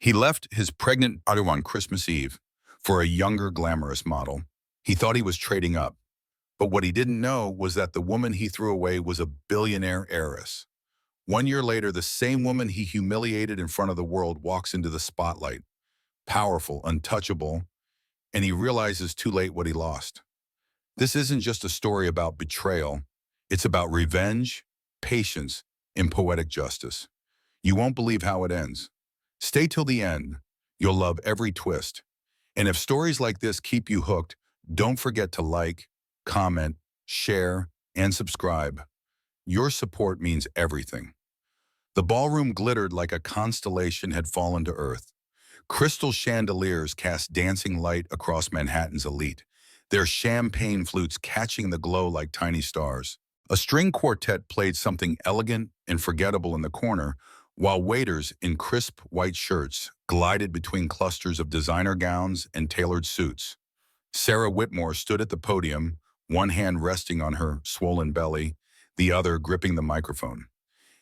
He left his pregnant daughter on Christmas Eve for a younger, glamorous model. He thought he was trading up, but what he didn't know was that the woman he threw away was a billionaire heiress. 1 year later, the same woman he humiliated in front of the world walks into the spotlight, powerful, untouchable, and he realizes too late what he lost. This isn't just a story about betrayal. It's about revenge, patience, and poetic justice. You won't believe how it ends. Stay till the end. You'll love every twist. And if stories like this keep you hooked, don't forget to like, comment, share, and subscribe. Your support means everything. The ballroom glittered like a constellation had fallen to earth. Crystal chandeliers cast dancing light across Manhattan's elite, their champagne flutes catching the glow like tiny stars. A string quartet played something elegant and forgettable in the corner, while waiters in crisp white shirts glided between clusters of designer gowns and tailored suits. Sarah Whitmore stood at the podium, one hand resting on her swollen belly, the other gripping the microphone.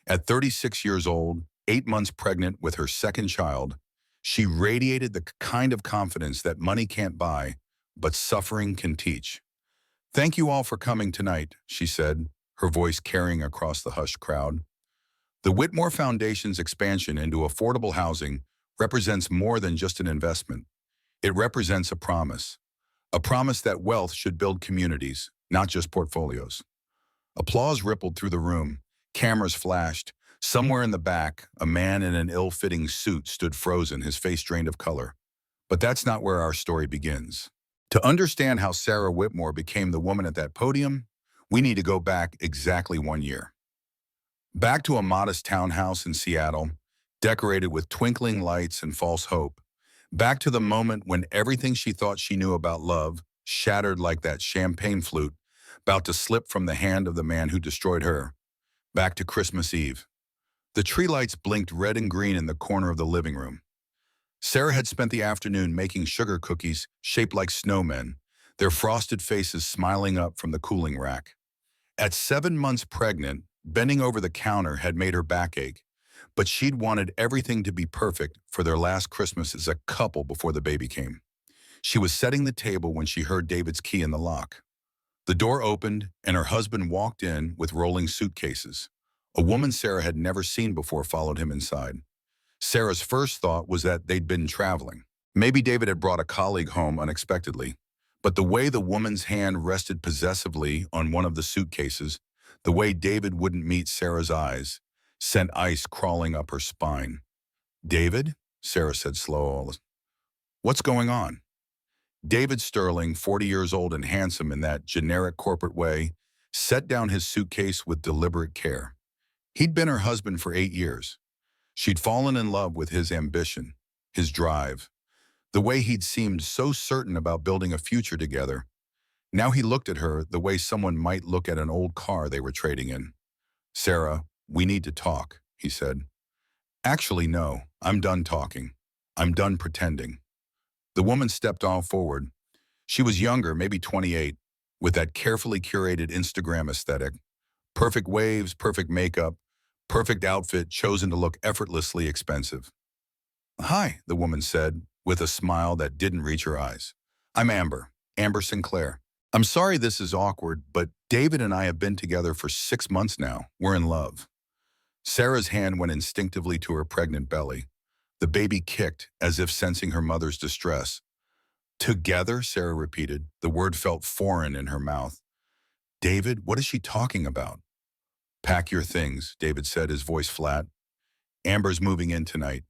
At 36 years old, 8 months pregnant with her second child, she radiated the kind of confidence that money can't buy, but suffering can teach. "Thank you all for coming tonight," she said, her voice carrying across the hushed crowd. The Whitmore Foundation's expansion into affordable housing represents more than just an investment. It represents a promise that wealth should build communities, not just portfolios. Applause rippled through the room. Cameras flashed. Somewhere in the back, a man in an ill-fitting suit stood frozen, his face drained of color. But that's not where our story begins. To understand how Sarah Whitmore became the woman at that podium, we need to go back exactly 1 year. Back to a modest townhouse in Seattle, decorated with twinkling lights and false hope. Back to the moment when everything she thought she knew about love shattered like that champagne flute about to slip from the hand of the man who destroyed her. Back to Christmas Eve. The tree lights blinked red and green in the corner of the living room. Sarah had spent the afternoon making sugar cookies shaped like snowmen, their frosted faces smiling up from the cooling rack. At 7 months pregnant, bending over the counter had made her back ache, but she'd wanted everything to be perfect for their last Christmas as a couple before the baby came. She was setting the table when she heard David's key in the lock. The door opened, and her husband walked in with rolling suitcases. A woman Sarah had never seen before followed him inside. Sarah's first thought was that they'd been traveling. Maybe David had brought a colleague home unexpectedly. But the way the woman's hand rested possessively on one of the suitcases, the way David wouldn't meet Sarah's eyes, sent ice crawling up her spine. "David?" Sarah said slowly. "What's going on?" David Sterling, 40 years old and handsome in that generic corporate way, set down his suitcase with deliberate care. He'd been her husband for 8 years. She'd fallen in love with his ambition, his drive, the way he'd seemed so certain about building a future together. Now he looked at her the way someone might look at an old car they were trading in. "Sarah, we need to talk," he said. "Actually, no, I'm done talking. I'm done pretending." The woman stepped all forward. She was younger, maybe 28, with that carefully curated Instagram aesthetic. Perfect waves, perfect makeup, perfect outfit chosen to look effortlessly expensive. "Hi," the woman said, with a smile that didn't reach her eyes. "I'm Amber Sinclair. I'm sorry this is awkward, but David and I have been together for 6 months now. We're in love." Sarah's hand went instinctively to her pregnant belly. The baby kicked, as if sensing her mother's distress. "Together?" Sarah repeated. The word felt foreign in her mouth. "David, what is she talking about?" "Pack your things," David said, his voice flat. "Amber's moving in tonight.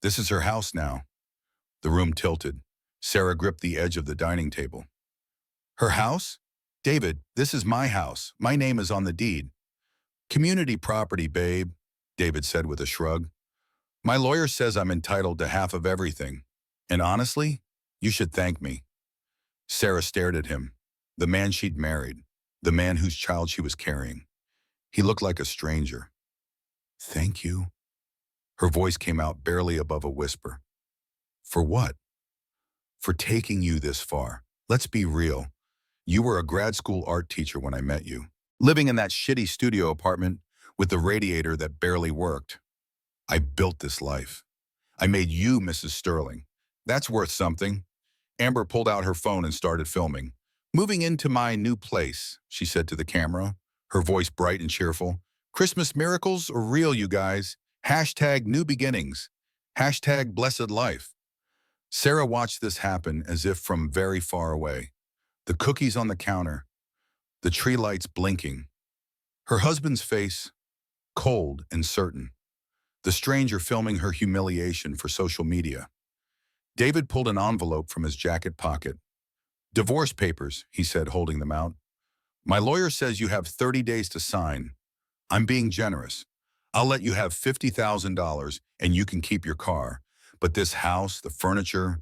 This is her house now." The room tilted. Sarah gripped the edge of the dining table. "Her house? David, this is my house. My name is on the deed." "Community property, babe," David said with a shrug. "My lawyer says I'm entitled to half of everything. And honestly, you should thank me." Sarah stared at him, the man she'd married, the man whose child she was carrying. He looked like a stranger. "Thank you." Her voice came out barely above a whisper. "For what?" "For taking you this far. Let's be real. You were a grad school art teacher when I met you, living in that shitty studio apartment with the radiator that barely worked. I built this life. I made you Mrs. Sterling. That's worth something. Amber pulled out her phone and started filming. Moving into my new place, she said to the camera, her voice bright and cheerful. Christmas miracles are real, you guys. Hashtag new beginnings. Hashtag blessed life. Sarah watched this happen as if from very far away. The cookies on the counter, the tree lights blinking. Her husband's face, cold and certain. The stranger filming her humiliation for social media. David pulled an envelope from his jacket pocket. Divorce papers, he said, holding them out. My lawyer says you have 30 days to sign. I'm being generous. I'll let you have $50,000 and you can keep your car. But this house, the furniture,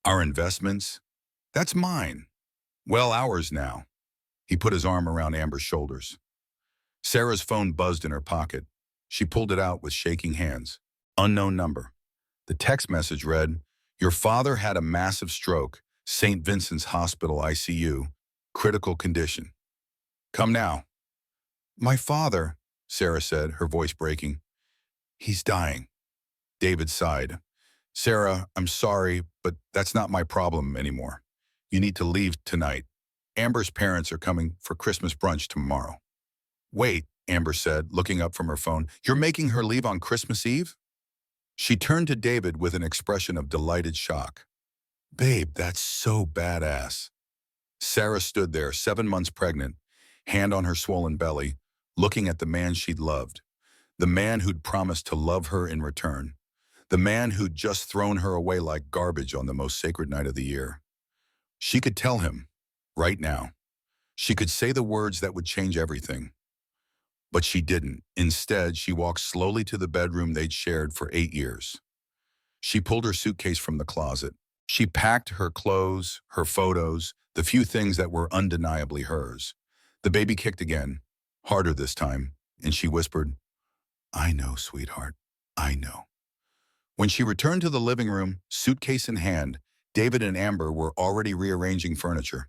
our investments, that's mine. Well, ours now. He put his arm around Amber's shoulders. Sarah's phone buzzed in her pocket. She pulled it out with shaking hands. Unknown number. The text message read, your father had a massive stroke, St. Vincent's Hospital ICU, critical condition. Come now. My father, Sarah said, her voice breaking. He's dying. David sighed. Sarah, I'm sorry, but that's not my problem anymore. You need to leave tonight. Amber's parents are coming for Christmas brunch tomorrow. Wait, Amber said, looking up from her phone. You're making her leave on Christmas Eve? She turned to David with an expression of delighted shock. Babe, that's so badass. Sarah stood there, 7 months pregnant, hand on her swollen belly, looking at the man she'd loved, the man who'd promised to love her in return, the man who'd just thrown her away like garbage on the most sacred night of the year. She could tell him, right now. She could say the words that would change everything. But she didn't. Instead, she walked slowly to the bedroom they'd shared for 8 years. She pulled her suitcase from the closet. She packed her clothes, her photos, the few things that were undeniably hers. The baby kicked again, harder this time, and she whispered, I know, sweetheart, I know. When she returned to the living room, suitcase in hand, David and Amber were already rearranging furniture.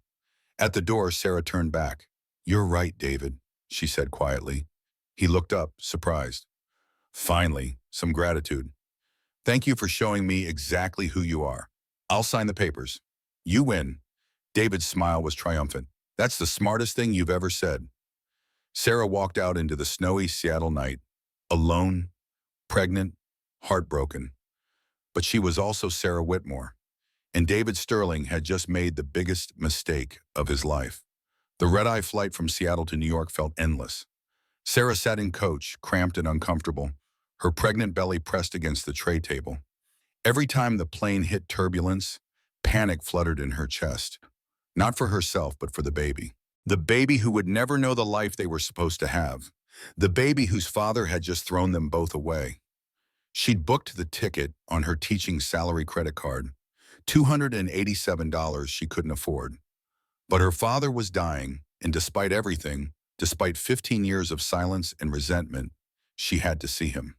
At the door, Sarah turned back. You're right, David, she said quietly. He looked up, surprised. Finally, some gratitude. Thank you for showing me exactly who you are. I'll sign the papers. You win. David's smile was triumphant. That's the smartest thing you've ever said. Sarah walked out into the snowy Seattle night, alone, pregnant, heartbroken. But she was also Sarah Whitmore, and David Sterling had just made the biggest mistake of his life. The red-eye flight from Seattle to New York felt endless. Sarah sat in coach, cramped and uncomfortable, her pregnant belly pressed against the tray table. Every time the plane hit turbulence, panic fluttered in her chest. Not for herself, but for the baby. The baby who would never know the life they were supposed to have. The baby whose father had just thrown them both away. She'd booked the ticket on her teaching salary credit card, $287 she couldn't afford. But her father was dying, and despite everything, despite 15 years of silence and resentment, she had to see him.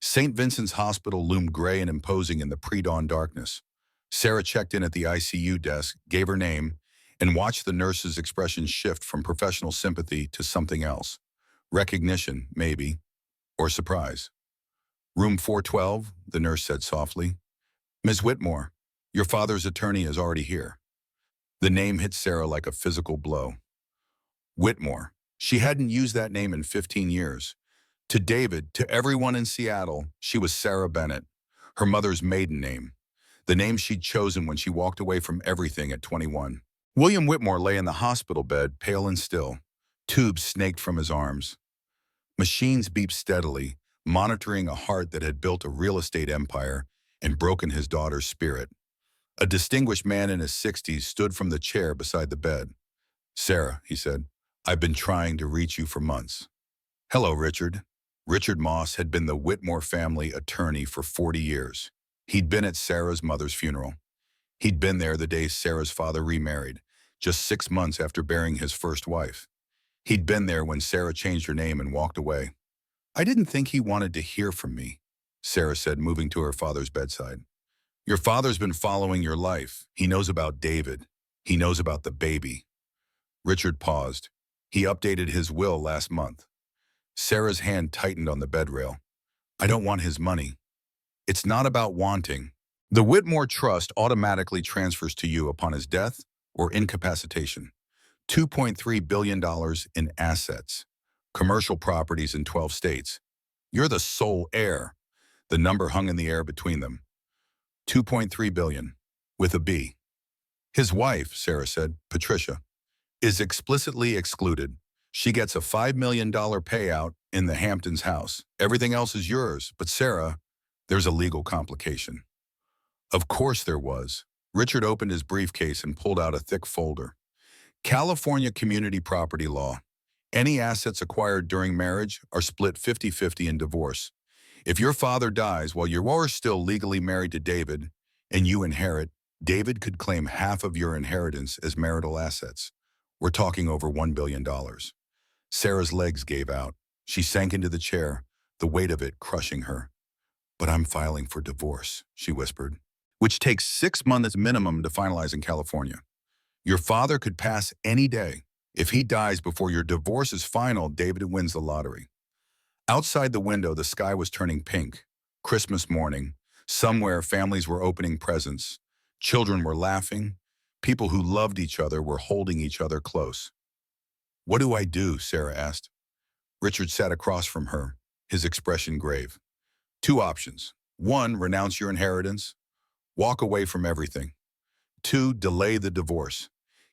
St. Vincent's Hospital loomed gray and imposing in the pre-dawn darkness. Sarah checked in at the ICU desk, gave her name, and watched the nurse's expression shift from professional sympathy to something else. Recognition, maybe, or surprise. Room 412, the nurse said softly. Ms. Whitmore, your father's attorney is already here. The name hit Sarah like a physical blow. Whitmore. She hadn't used that name in 15 years. To David, to everyone in Seattle, she was Sarah Bennett, her mother's maiden name, the name she'd chosen when she walked away from everything at 21. William Whitmore lay in the hospital bed, pale and still, tubes snaked from his arms. Machines beeped steadily, monitoring a heart that had built a real estate empire and broken his daughter's spirit. A distinguished man in his 60s stood from the chair beside the bed. Sarah, he said, I've been trying to reach you for months. Hello, Richard. Richard Moss had been the Whitmore family attorney for 40 years. He'd been at Sarah's mother's funeral. He'd been there the day Sarah's father remarried, just 6 months after burying his first wife. He'd been there when Sarah changed her name and walked away. I didn't think he wanted to hear from me, Sarah said, moving to her father's bedside. Your father's been following your life. He knows about David. He knows about the baby. Richard paused. He updated his will last month. Sarah's hand tightened on the bed rail. I don't want his money. It's not about wanting. The Whitmore Trust automatically transfers to you upon his death or incapacitation. $2.3 billion in assets, commercial properties in 12 states. You're the sole heir. The number hung in the air between them. 2.3 billion, with a B. His wife, Sarah said, Patricia, is explicitly excluded. She gets a $5 million payout in the Hamptons house. Everything else is yours. But Sarah, there's a legal complication. Of course there was. Richard opened his briefcase and pulled out a thick folder. California community property law. Any assets acquired during marriage are split 50-50 in divorce. If your father dies while you are still legally married to David and you inherit, David could claim half of your inheritance as marital assets. We're talking over $1 billion. Sarah's legs gave out. She sank into the chair, the weight of it crushing her. But I'm filing for divorce, she whispered, which takes 6 months minimum to finalize in California. Your father could pass any day. If he dies before your divorce is final, David wins the lottery. Outside the window, the sky was turning pink. Christmas morning. Somewhere, families were opening presents. Children were laughing. People who loved each other were holding each other close. What do I do? Sarah asked. Richard sat across from her, his expression grave. 2 options. 1, renounce your inheritance. Walk away from everything. 2, delay the divorce.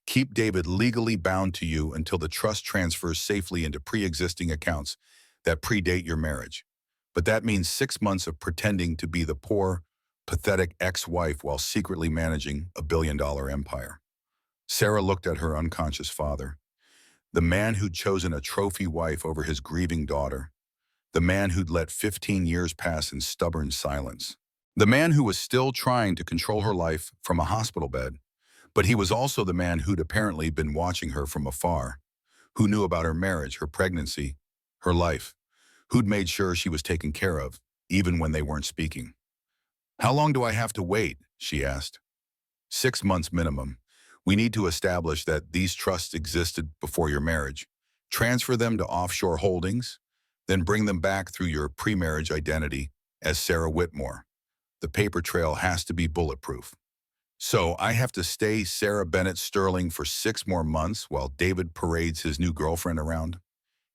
Keep David legally bound to you until the trust transfers safely into pre-existing accounts that predate your marriage. But that means 6 months of pretending to be the poor, pathetic ex-wife while secretly managing a billion-dollar empire. Sarah looked at her unconscious father, the man who'd chosen a trophy wife over his grieving daughter, the man who'd let 15 years pass in stubborn silence, the man who was still trying to control her life from a hospital bed. But he was also the man who'd apparently been watching her from afar, who knew about her marriage, her pregnancy, her life, who'd made sure she was taken care of, even when they weren't speaking. How long do I have to wait? She asked. 6 months minimum. We need to establish that these trusts existed before your marriage, transfer them to offshore holdings, then bring them back through your pre-marriage identity as Sarah Whitmore. The paper trail has to be bulletproof. So I have to stay Sarah Bennett Sterling for 6 more months while David parades his new girlfriend around?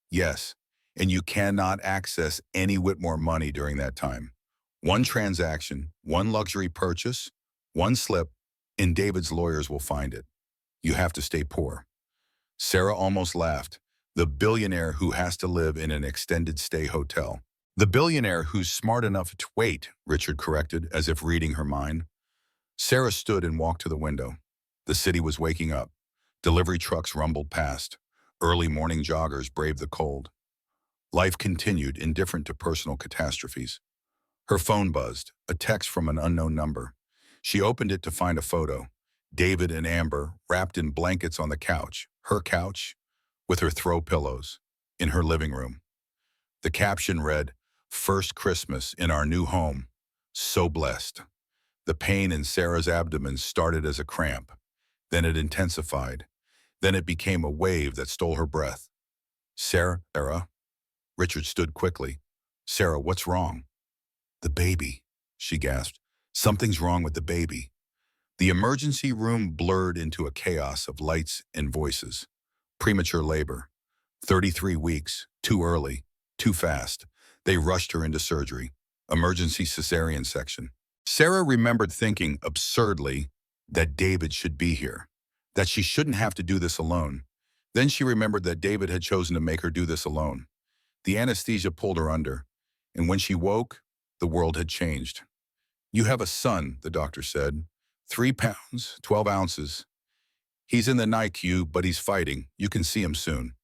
Yes, and you cannot access any Whitmore money during that time. 1 transaction, 1 luxury purchase, 1 slip, and David's lawyers will find it. You have to stay poor. Sarah almost laughed. The billionaire who has to live in an extended stay hotel. The billionaire who's smart enough to wait, Richard corrected, as if reading her mind. Sarah stood and walked to the window. The city was waking up. Delivery trucks rumbled past. Early morning joggers braved the cold. Life continued, indifferent to personal catastrophes. Her phone buzzed, a text from an unknown number. She opened it to find a photo. David and Amber, wrapped in blankets on the couch, her couch, with her throw pillows, in her living room. The caption read, "First Christmas in our new home. So blessed." The pain in Sarah's abdomen started as a cramp. Then it intensified. Then it became a wave that stole her breath. Sarah. Richard stood quickly. Sarah, what's wrong? The baby, she gasped. Something's wrong with the baby. The emergency room blurred into a chaos of lights and voices. Premature labor. 33 weeks. Too early. Too fast. They rushed her into surgery. Emergency cesarean section. Sarah remembered thinking, absurdly, that David should be here, that she shouldn't have to do this alone. Then she remembered that David had chosen to make her do this alone. The anesthesia pulled her under, and when she woke, the world had changed. You have a son, the doctor said. 3 pounds, 12 ounces. He's in the NICU, but he's fighting. You can see him soon.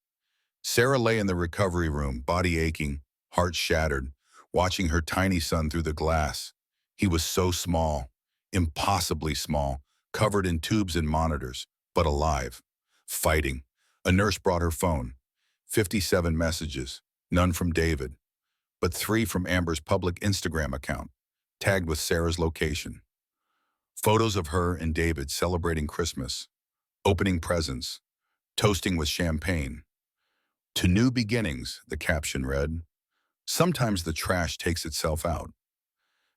Sarah lay in the recovery room, body aching, heart shattered, watching her tiny son through the glass. He was so small, impossibly small, covered in tubes and monitors, but alive, fighting. A nurse brought her phone. 57 messages, none from David, but 3 from Amber's public Instagram account, tagged with Sarah's location. Photos of her and David celebrating Christmas, opening presents, toasting with champagne. To new beginnings, the caption read. Sometimes the trash takes itself out.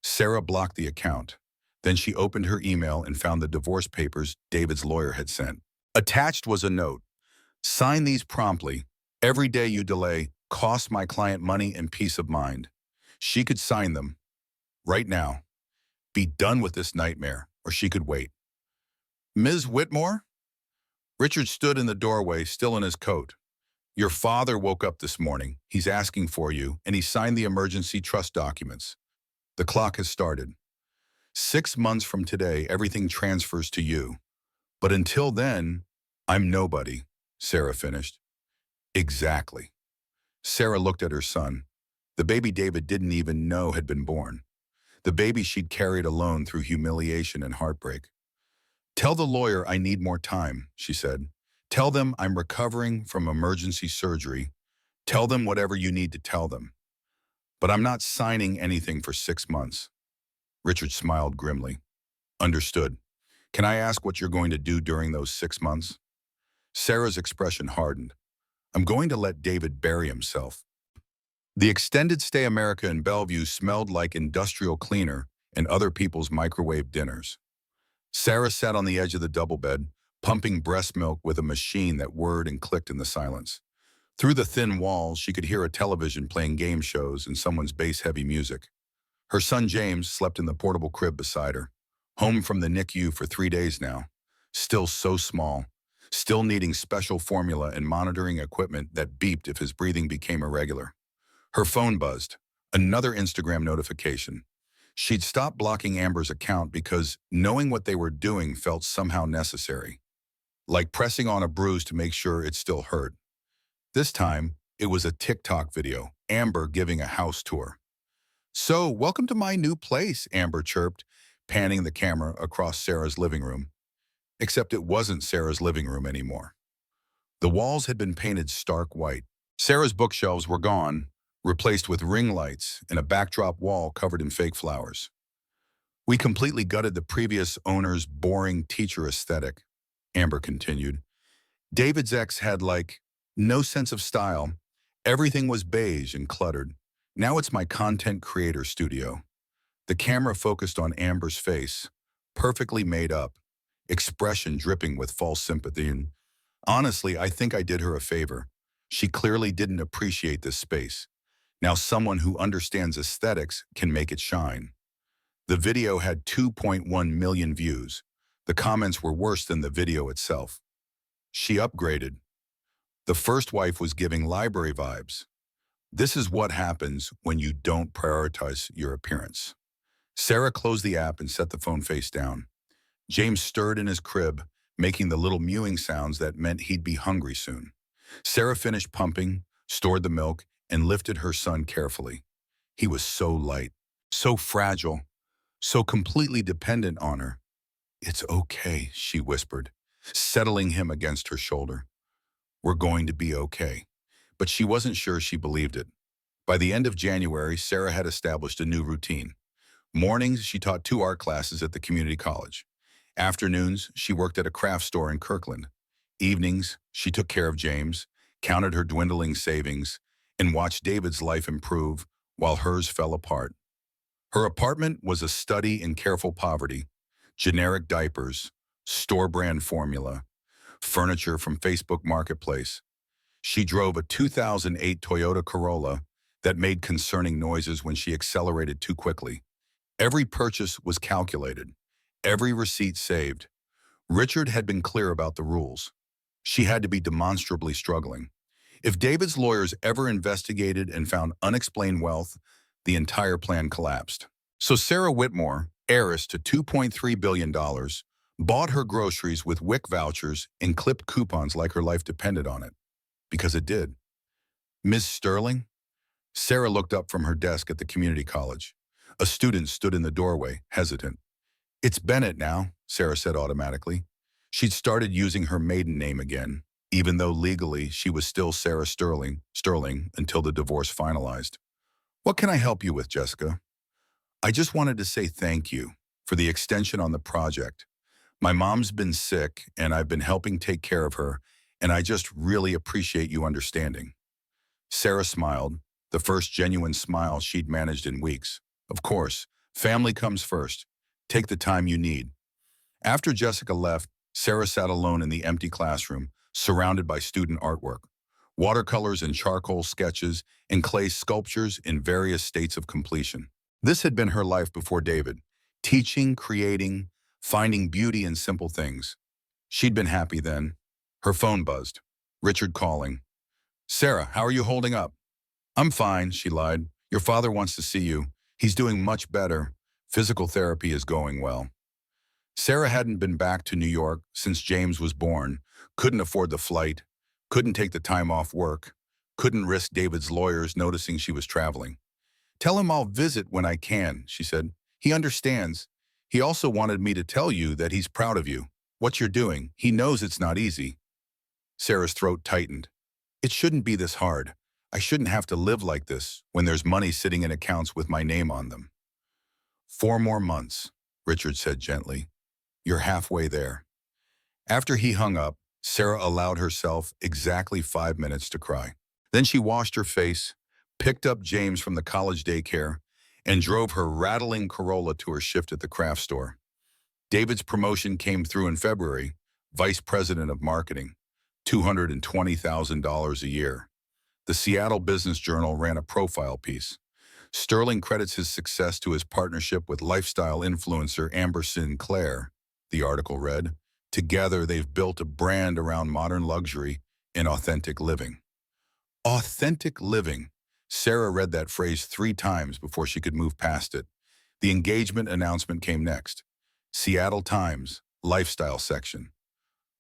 Sarah blocked the account. Then she opened her email and found the divorce papers David's lawyer had sent. Attached was a note. Sign these promptly. Every day you delay costs my client money and peace of mind. She could sign them right now. Be done with this nightmare, or she could wait. Ms. Whitmore? Richard stood in the doorway, still in his coat. Your father woke up this morning. He's asking for you, and he signed the emergency trust documents. The clock has started. 6 months from today, everything transfers to you. But until then, I'm nobody, Sarah finished. Exactly. Sarah looked at her son. The baby David didn't even know had been born. The baby she'd carried alone through humiliation and heartbreak. Tell the lawyer I need more time, she said. Tell them I'm recovering from emergency surgery. Tell them whatever you need to tell them. But I'm not signing anything for 6 months. Richard smiled grimly. Understood. Can I ask what you're going to do during those 6 months? Sarah's expression hardened. I'm going to let David bury himself. The extended stay America in Bellevue smelled like industrial cleaner and other people's microwave dinners. Sarah sat on the edge of the double bed, pumping breast milk with a machine that whirred and clicked in the silence. Through the thin walls, she could hear a television playing game shows and someone's bass-heavy music. Her son James slept in the portable crib beside her, home from the NICU for 3 days now, still so small, still needing special formula and monitoring equipment that beeped if his breathing became irregular. Her phone buzzed, another Instagram notification. She'd stopped blocking Amber's account because knowing what they were doing felt somehow necessary, like pressing on a bruise to make sure it still hurt. This time, it was a TikTok video, Amber giving a house tour. So, welcome to my new place, Amber chirped, panning the camera across Sarah's living room. Except it wasn't Sarah's living room anymore. The walls had been painted stark white. Sarah's bookshelves were gone, replaced with ring lights and a backdrop wall covered in fake flowers. We completely gutted the previous owner's boring teacher aesthetic, Amber continued. David's ex had, no sense of style. Everything was beige and cluttered. Now it's my content creator studio. The camera focused on Amber's face, perfectly made up, expression dripping with false sympathy, and honestly, I think I did her a favor. She clearly didn't appreciate this space. Now someone who understands aesthetics can make it shine. The video had 2.1 million views. The comments were worse than the video itself. She upgraded. The first wife was giving library vibes. This is what happens when you don't prioritize your appearance. Sarah closed the app and set the phone face down. James stirred in his crib, making the little mewing sounds that meant he'd be hungry soon. Sarah finished pumping, stored the milk, and lifted her son carefully. He was so light, so fragile, so completely dependent on her. It's okay, she whispered, settling him against her shoulder. We're going to be okay. But she wasn't sure she believed it. By the end of January, Sarah had established a new routine. Mornings, she taught 2 art classes at the community college. Afternoons, she worked at a craft store in Kirkland. Evenings, she took care of James, counted her dwindling savings, and watched David's life improve while hers fell apart. Her apartment was a study in careful poverty, generic diapers, store-brand formula, furniture from Facebook Marketplace. She drove a 2008 Toyota Corolla that made concerning noises when she accelerated too quickly. Every purchase was calculated, every receipt saved. Richard had been clear about the rules. She had to be demonstrably struggling. If David's lawyers ever investigated and found unexplained wealth, the entire plan collapsed. So Sarah Whitmore, heiress to $2.3 billion, bought her groceries with WIC vouchers and clipped coupons like her life depended on it. Because it did. Ms. Sterling? Sarah looked up from her desk at the community college. A student stood in the doorway, hesitant. It's Bennett now, Sarah said automatically. She'd started using her maiden name again, even though legally she was still Sarah Sterling until the divorce finalized. What can I help you with, Jessica? I just wanted to say thank you for the extension on the project. My mom's been sick, and I've been helping take care of her, and I just really appreciate you understanding. Sarah smiled, the first genuine smile she'd managed in weeks. Of course, Family comes first. Take the time you need. After Jessica left, Sarah sat alone in the empty classroom, surrounded by student artwork. Watercolors and charcoal sketches and clay sculptures in various states of completion. This had been her life before David. Teaching, creating, finding beauty in simple things. She'd been happy then. Her phone buzzed. Richard calling. "Sarah, how are you holding up?" "I'm fine," she lied. "Your father wants to see you. He's doing much better. Physical therapy is going well." Sarah hadn't been back to New York since James was born, couldn't afford the flight, couldn't take the time off work, couldn't risk David's lawyers noticing she was traveling. "Tell him I'll visit when I can," she said. "He understands. He also wanted me to tell you that he's proud of you, what you're doing. He knows it's not easy." Sarah's throat tightened. "It shouldn't be this hard. I shouldn't have to live like this when there's money sitting in accounts with my name on them." "4 more months," Richard said gently. "You're halfway there." After he hung up, Sarah allowed herself exactly 5 minutes to cry. Then she washed her face, picked up James from the college daycare, and drove her rattling Corolla to her shift at the craft store. David's promotion came through in February, vice president of marketing, $220,000 a year. The Seattle Business Journal ran a profile piece. Sterling credits his success to his partnership with lifestyle influencer Amber Sinclair, the article read. Together, they've built a brand around modern luxury and authentic living. Authentic living. Sarah read that phrase 3 times before she could move past it. The engagement announcement came next. Seattle Times, lifestyle section.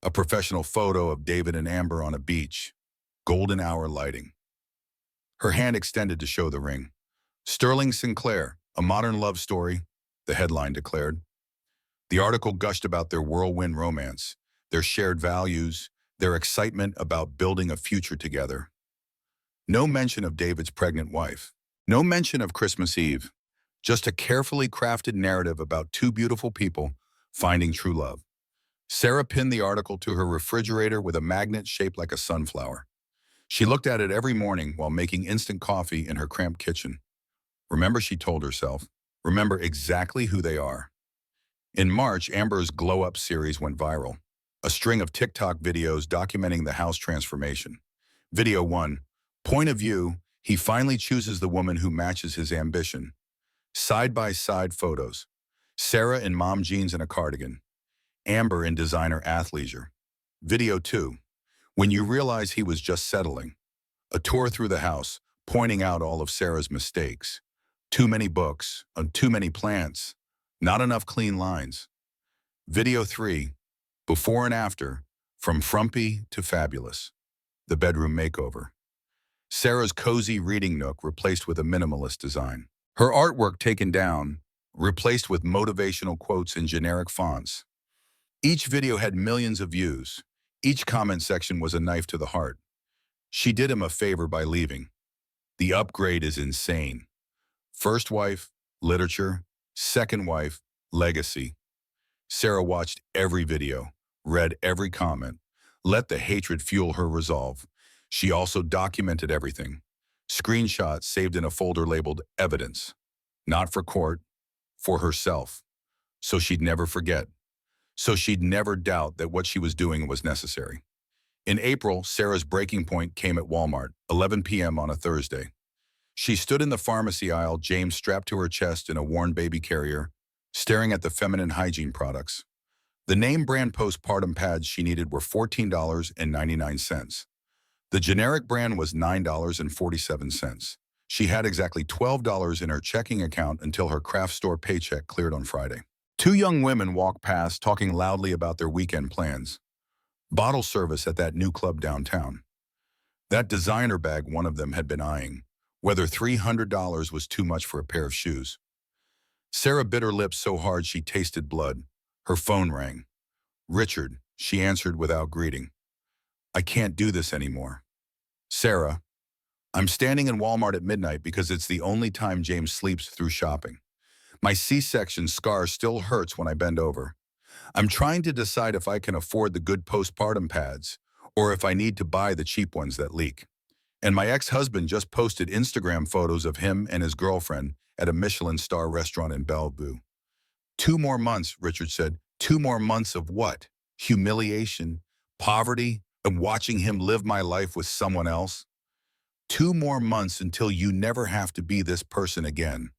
A professional photo of David and Amber on a beach. Golden hour lighting. Her hand extended to show the ring. "Sterling Sinclair, a modern love story," the headline declared. The article gushed about their whirlwind romance, their shared values, their excitement about building a future together. No mention of David's pregnant wife. No mention of Christmas Eve. Just a carefully crafted narrative about 2 beautiful people finding true love. Sarah pinned the article to her refrigerator with a magnet shaped like a sunflower. She looked at it every morning while making instant coffee in her cramped kitchen. Remember, she told herself, remember exactly who they are. In March, Amber's Glow Up series went viral. A string of TikTok videos documenting the house transformation. Video 1. Point of view, he finally chooses the woman who matches his ambition. Side-by-side photos. Sarah in mom jeans and a cardigan. Amber in designer athleisure. Video 2. When you realize he was just settling. A tour through the house, pointing out all of Sarah's mistakes. Too many books, too many plants, not enough clean lines. Video 3. Before and after, from frumpy to fabulous. The bedroom makeover. Sarah's cozy reading nook replaced with a minimalist design. Her artwork taken down, replaced with motivational quotes in generic fonts. Each video had millions of views. Each comment section was a knife to the heart. She did him a favor by leaving. The upgrade is insane. First wife, literature. Second wife, legacy. Sarah watched every video, read every comment, let the hatred fuel her resolve. She also documented everything. Screenshots saved in a folder labeled evidence. Not for court, for herself. So she'd never forget. So she'd never doubt that what she was doing was necessary. In April, Sarah's breaking point came at Walmart, 11 p.m. on a Thursday. She stood in the pharmacy aisle, James strapped to her chest in a worn baby carrier, staring at the feminine hygiene products. The name brand postpartum pads she needed were $14.99. The generic brand was $9.47. She had exactly $12 in her checking account until her craft store paycheck cleared on Friday. 2 young women walked past, talking loudly about their weekend plans. Bottle service at that new club downtown. That designer bag one of them had been eyeing. Whether $300 was too much for a pair of shoes. Sarah bit her lips so hard she tasted blood. Her phone rang. "Richard," she answered without greeting. "I can't do this anymore." "Sarah, I'm standing in Walmart at midnight because it's the only time James sleeps through shopping. My C-section scar still hurts when I bend over. I'm trying to decide if I can afford the good postpartum pads or if I need to buy the cheap ones that leak. And my ex-husband just posted Instagram photos of him and his girlfriend, at a Michelin star restaurant in Bellevue. 2 more months, Richard said. 2 more months of what? Humiliation, poverty, and watching him live my life with someone else? 2 more months until you never have to be this person again.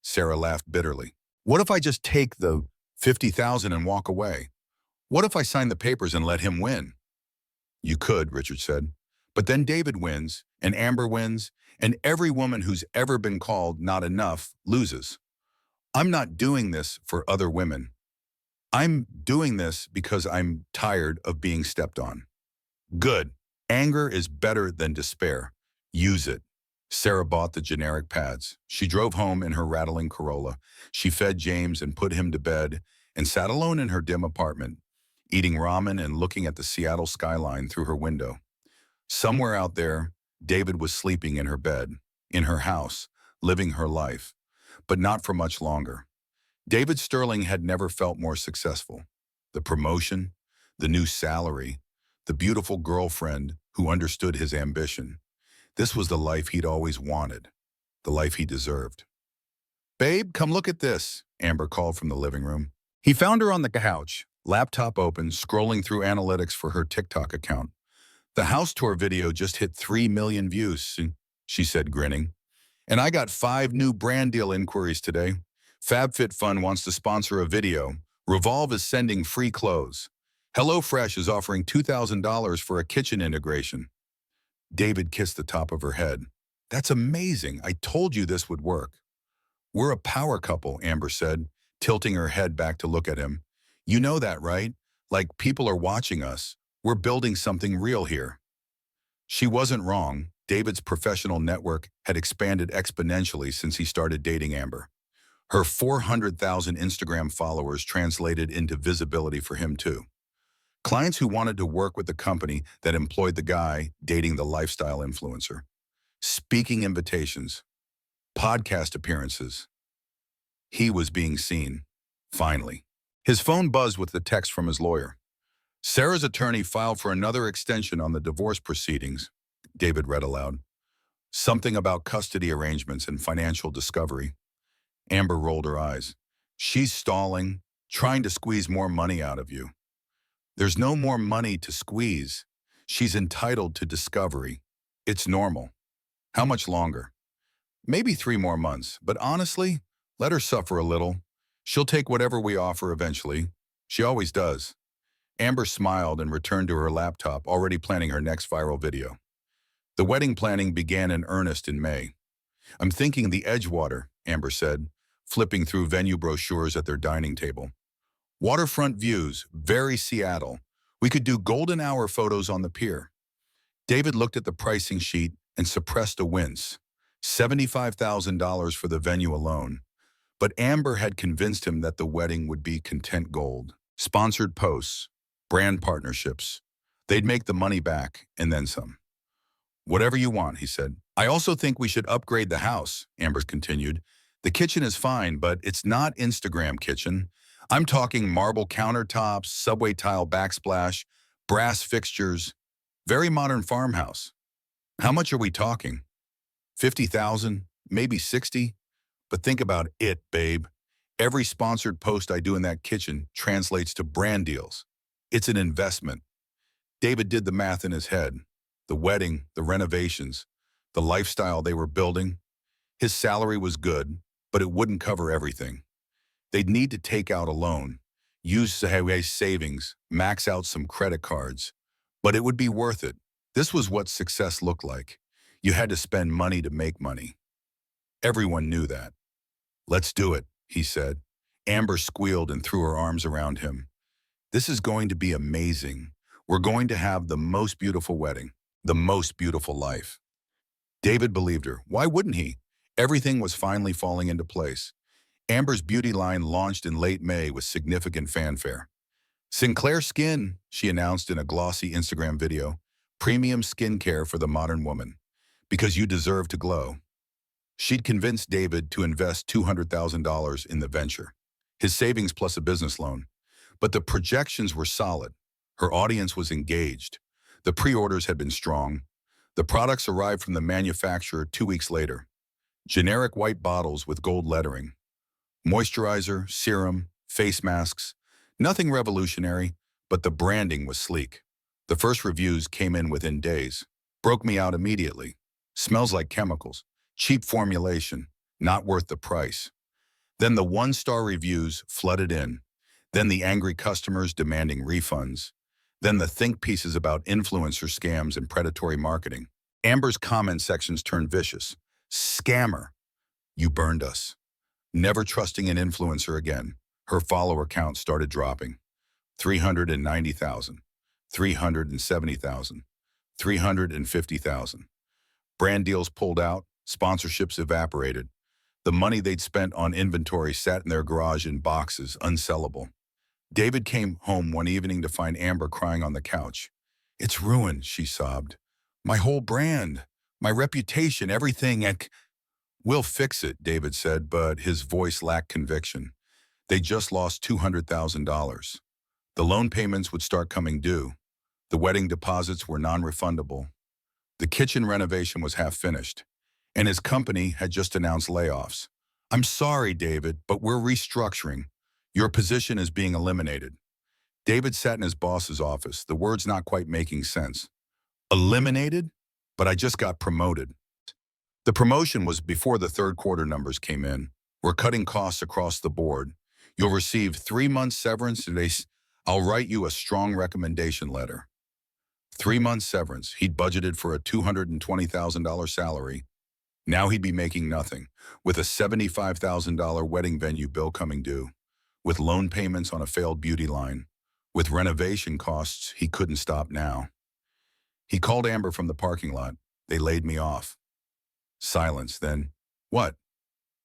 Sarah laughed bitterly. What if I just take the 50,000 and walk away? What if I sign the papers and let him win? You could, Richard said. But then David wins, and Amber wins, and every woman who's ever been called not enough loses. I'm not doing this for other women. I'm doing this because I'm tired of being stepped on. Good. Anger is better than despair. Use it. Sarah bought the generic pads. She drove home in her rattling Corolla. She fed James and put him to bed and sat alone in her dim apartment, eating ramen and looking at the Seattle skyline through her window. Somewhere out there, David was sleeping in her bed, in her house, living her life, but not for much longer. David Sterling had never felt more successful. The promotion, the new salary, the beautiful girlfriend who understood his ambition. This was the life he'd always wanted, the life he deserved. "Babe, come look at this," Amber called from the living room. He found her on the couch, laptop open, scrolling through analytics for her TikTok account. "The house tour video just hit 3 million views," she said, grinning. "And I got 5 new brand deal inquiries today. FabFitFun wants to sponsor a video. Revolve is sending free clothes. HelloFresh is offering $2,000 for a kitchen integration." David kissed the top of her head. "That's amazing. I told you this would work." "We're a power couple," Amber said, tilting her head back to look at him. "You know that, right? Like people are watching us. We're building something real here." She wasn't wrong. David's professional network had expanded exponentially since he started dating Amber. Her 400,000 Instagram followers translated into visibility for him too. Clients who wanted to work with the company that employed the guy dating the lifestyle influencer. Speaking invitations. Podcast appearances. He was being seen. Finally. His phone buzzed with the text from his lawyer. Sarah's attorney filed for another extension on the divorce proceedings, David read aloud. Something about custody arrangements and financial discovery. Amber rolled her eyes. "She's stalling, trying to squeeze more money out of you." "There's no more money to squeeze. She's entitled to discovery. It's normal." "How much longer?" "Maybe 3 more months, but honestly, let her suffer a little. She'll take whatever we offer eventually. She always does." Amber smiled and returned to her laptop, already planning her next viral video. The wedding planning began in earnest in May. "I'm thinking the Edgewater," Amber said, flipping through venue brochures at their dining table. "Waterfront views, very Seattle. We could do golden hour photos on the pier." David looked at the pricing sheet and suppressed a wince. $75,000 for the venue alone. But Amber had convinced him that the wedding would be content gold. Sponsored posts, brand partnerships. They'd make the money back and then some. "Whatever you want," he said. "I also think we should upgrade the house," Amber continued. "The kitchen is fine, but it's not Instagram kitchen. I'm talking marble countertops, subway tile backsplash, brass fixtures. Very modern farmhouse." "How much are we talking?" 50,000, maybe 60. But think about it, babe. Every sponsored post I do in that kitchen translates to brand deals. It's an investment." David did the math in his head. The wedding, the renovations, the lifestyle they were building. His salary was good, but it wouldn't cover everything. They'd need to take out a loan, use savings, max out some credit cards. But it would be worth it. This was what success looked like. You had to spend money to make money. Everyone knew that. "Let's do it," he said. Amber squealed and threw her arms around him. "This is going to be amazing. We're going to have the most beautiful wedding, the most beautiful life." David believed her. Why wouldn't he? Everything was finally falling into place. Amber's beauty line launched in late May with significant fanfare. "Sinclair Skin," she announced in a glossy Instagram video. "Premium skincare for the modern woman. Because you deserve to glow." She'd convinced David to invest $200,000 in the venture, his savings plus a business loan. But the projections were solid. Her audience was engaged. The pre-orders had been strong. The products arrived from the manufacturer 2 weeks later. Generic white bottles with gold lettering. Moisturizer, serum, face masks. Nothing revolutionary, but the branding was sleek. The first reviews came in within days. Broke me out immediately. Smells like chemicals. Cheap formulation. Not worth the price. Then the one-star reviews flooded in. Then the angry customers demanding refunds. Then the think pieces about influencer scams and predatory marketing. Amber's comment sections turned vicious. Scammer. You burned us. Never trusting an influencer again. Her follower count started dropping. 390,000, 370,000, 350,000. Brand deals pulled out, sponsorships evaporated. The money they'd spent on inventory sat in their garage in boxes, unsellable. David came home one evening to find Amber crying on the couch. It's ruined, she sobbed. My whole brand, my reputation, everything. We'll fix it, David said, but his voice lacked conviction. They just lost $200,000. The loan payments would start coming due. The wedding deposits were non-refundable. The kitchen renovation was half finished, and his company had just announced layoffs. I'm sorry, David, but we're restructuring. Your position is being eliminated. David sat in his boss's office, the words not quite making sense. Eliminated? But I just got promoted. The promotion was before the third quarter numbers came in. We're cutting costs across the board. You'll receive 3 months severance. I'll write you a strong recommendation letter. 3 months severance. He'd budgeted for a $220,000 salary. Now he'd be making nothing, with a $75,000 wedding venue bill coming due, with loan payments on a failed beauty line, with renovation costs he couldn't stop now. He called Amber from the parking lot. They laid me off. Silence, then, what?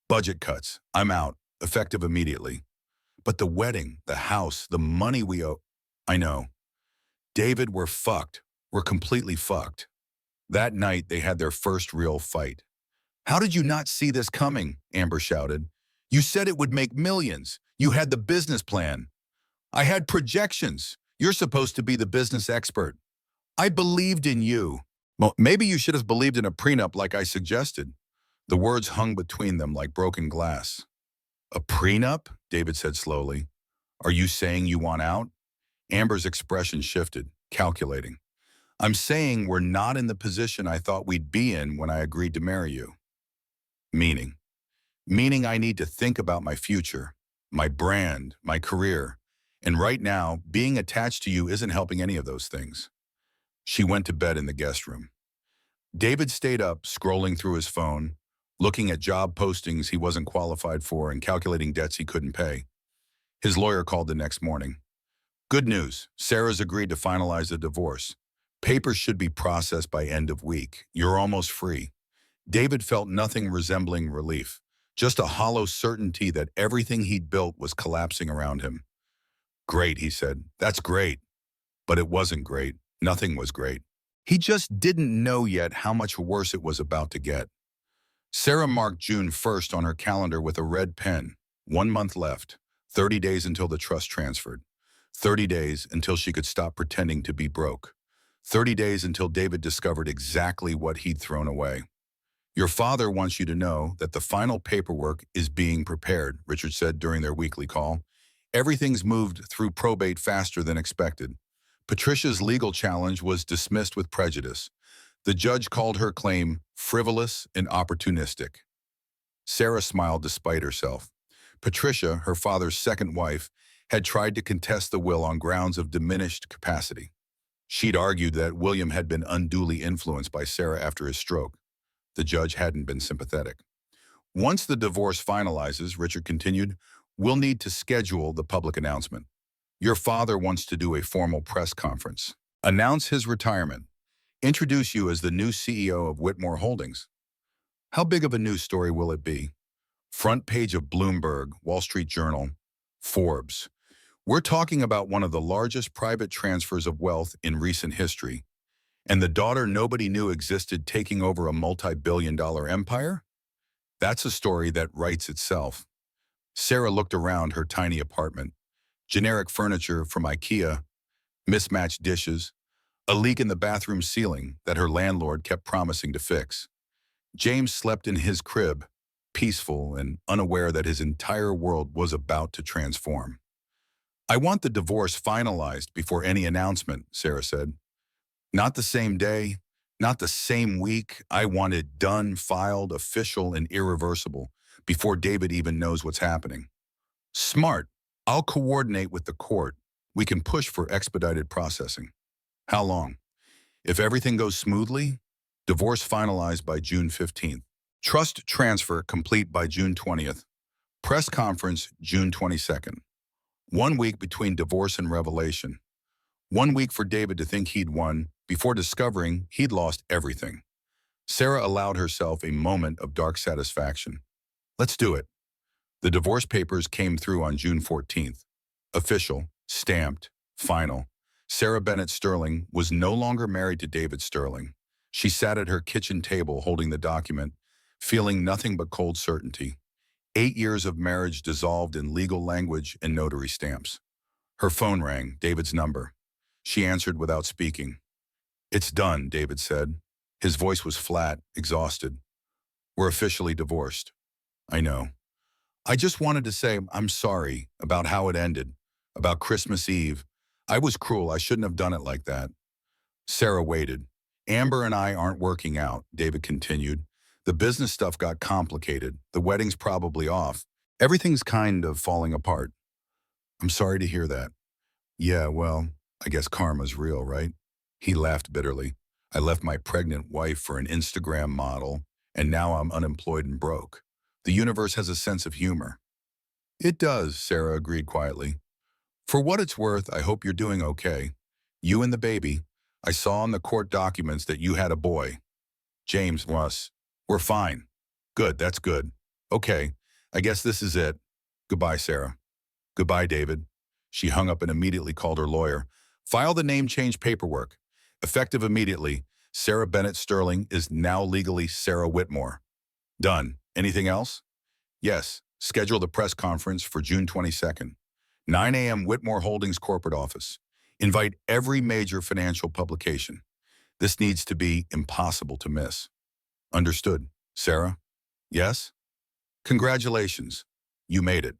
Budget cuts. I'm out, effective immediately. But the wedding, the house, the money we owe. I know. David, we're fucked. We're completely fucked. That night, they had their first real fight. How did you not see this coming? Amber shouted. You said it would make millions. You had the business plan. I had projections. You're supposed to be the business expert. I believed in you. Well, maybe you should have believed in a prenup like I suggested. The words hung between them like broken glass. A prenup? David said slowly. Are you saying you want out? Amber's expression shifted, calculating. I'm saying we're not in the position I thought we'd be in when I agreed to marry you. Meaning? Meaning I need to think about my future, my brand, my career. And right now, being attached to you isn't helping any of those things. She went to bed in the guest room. David stayed up, scrolling through his phone, looking at job postings he wasn't qualified for and calculating debts he couldn't pay. His lawyer called the next morning. Good news, Sarah's agreed to finalize the divorce. Papers should be processed by end of week. You're almost free. David felt nothing resembling relief, just a hollow certainty that everything he'd built was collapsing around him. Great, he said. That's great. But it wasn't great. Nothing was great. He just didn't know yet how much worse it was about to get. Sarah marked June 1st on her calendar with a red pen. 1 month left. 30 days until the trust transferred. 30 days until she could stop pretending to be broke. 30 days until David discovered exactly what he'd thrown away. Your father wants you to know that the final paperwork is being prepared, Richard said during their weekly call. Everything's moved through probate faster than expected. Patricia's legal challenge was dismissed with prejudice. The judge called her claim frivolous and opportunistic. Sarah smiled despite herself. Patricia, her father's second wife, had tried to contest the will on grounds of diminished capacity. She'd argued that William had been unduly influenced by Sarah after his stroke. The judge hadn't been sympathetic. Once the divorce finalizes, Richard continued, we'll need to schedule the public announcement. Your father wants to do a formal press conference. Announce his retirement. Introduce you as the new CEO of Whitmore Holdings. How big of a news story will it be? Front page of Bloomberg, Wall Street Journal, Forbes. We're talking about one of the largest private transfers of wealth in recent history. And the daughter nobody knew existed taking over a multi-billion-dollar empire? That's a story that writes itself. Sarah looked around her tiny apartment. Generic furniture from IKEA, mismatched dishes, a leak in the bathroom ceiling that her landlord kept promising to fix. James slept in his crib, peaceful and unaware that his entire world was about to transform. I want the divorce finalized before any announcement, Sarah said. Not the same day, not the same week. I want it done, filed, official, and irreversible before David even knows what's happening. Smart. I'll coordinate with the court. We can push for expedited processing. How long? If everything goes smoothly, divorce finalized by June 15th. Trust transfer complete by June 20th. Press conference June 22nd. 1 week between divorce and revelation. 1 week for David to think he'd won before discovering he'd lost everything. Sarah allowed herself a moment of dark satisfaction. Let's do it. The divorce papers came through on June 14th. Official, stamped, final. Sarah Bennett Sterling was no longer married to David Sterling. She sat at her kitchen table holding the document, feeling nothing but cold certainty. 8 years of marriage dissolved in legal language and notary stamps. Her phone rang, David's number. She answered without speaking. It's done, David said. His voice was flat, exhausted. We're officially divorced. I know. I just wanted to say I'm sorry about how it ended, about Christmas Eve. I was cruel. I shouldn't have done it like that. Sarah waited. Amber and I aren't working out, David continued. The business stuff got complicated. The wedding's probably off. Everything's kind of falling apart. I'm sorry to hear that. Yeah, well, I guess karma's real, right? He laughed bitterly. I left my pregnant wife for an Instagram model, and now I'm unemployed and broke. The universe has a sense of humor. It does, Sarah agreed quietly. For what it's worth, I hope you're doing okay. You and the baby. I saw in the court documents that you had a boy. James was. We're fine. Good, that's good. Okay, I guess this is it. Goodbye, Sarah. Goodbye, David. She hung up and immediately called her lawyer. File the name change paperwork. Effective immediately. Sarah Bennett Sterling is now legally Sarah Whitmore. Done. Anything else? Yes. Schedule the press conference for June 22nd. 9 a.m. Whitmore Holdings corporate office. Invite every major financial publication. This needs to be impossible to miss. Understood. Sarah? Yes? Congratulations. You made it.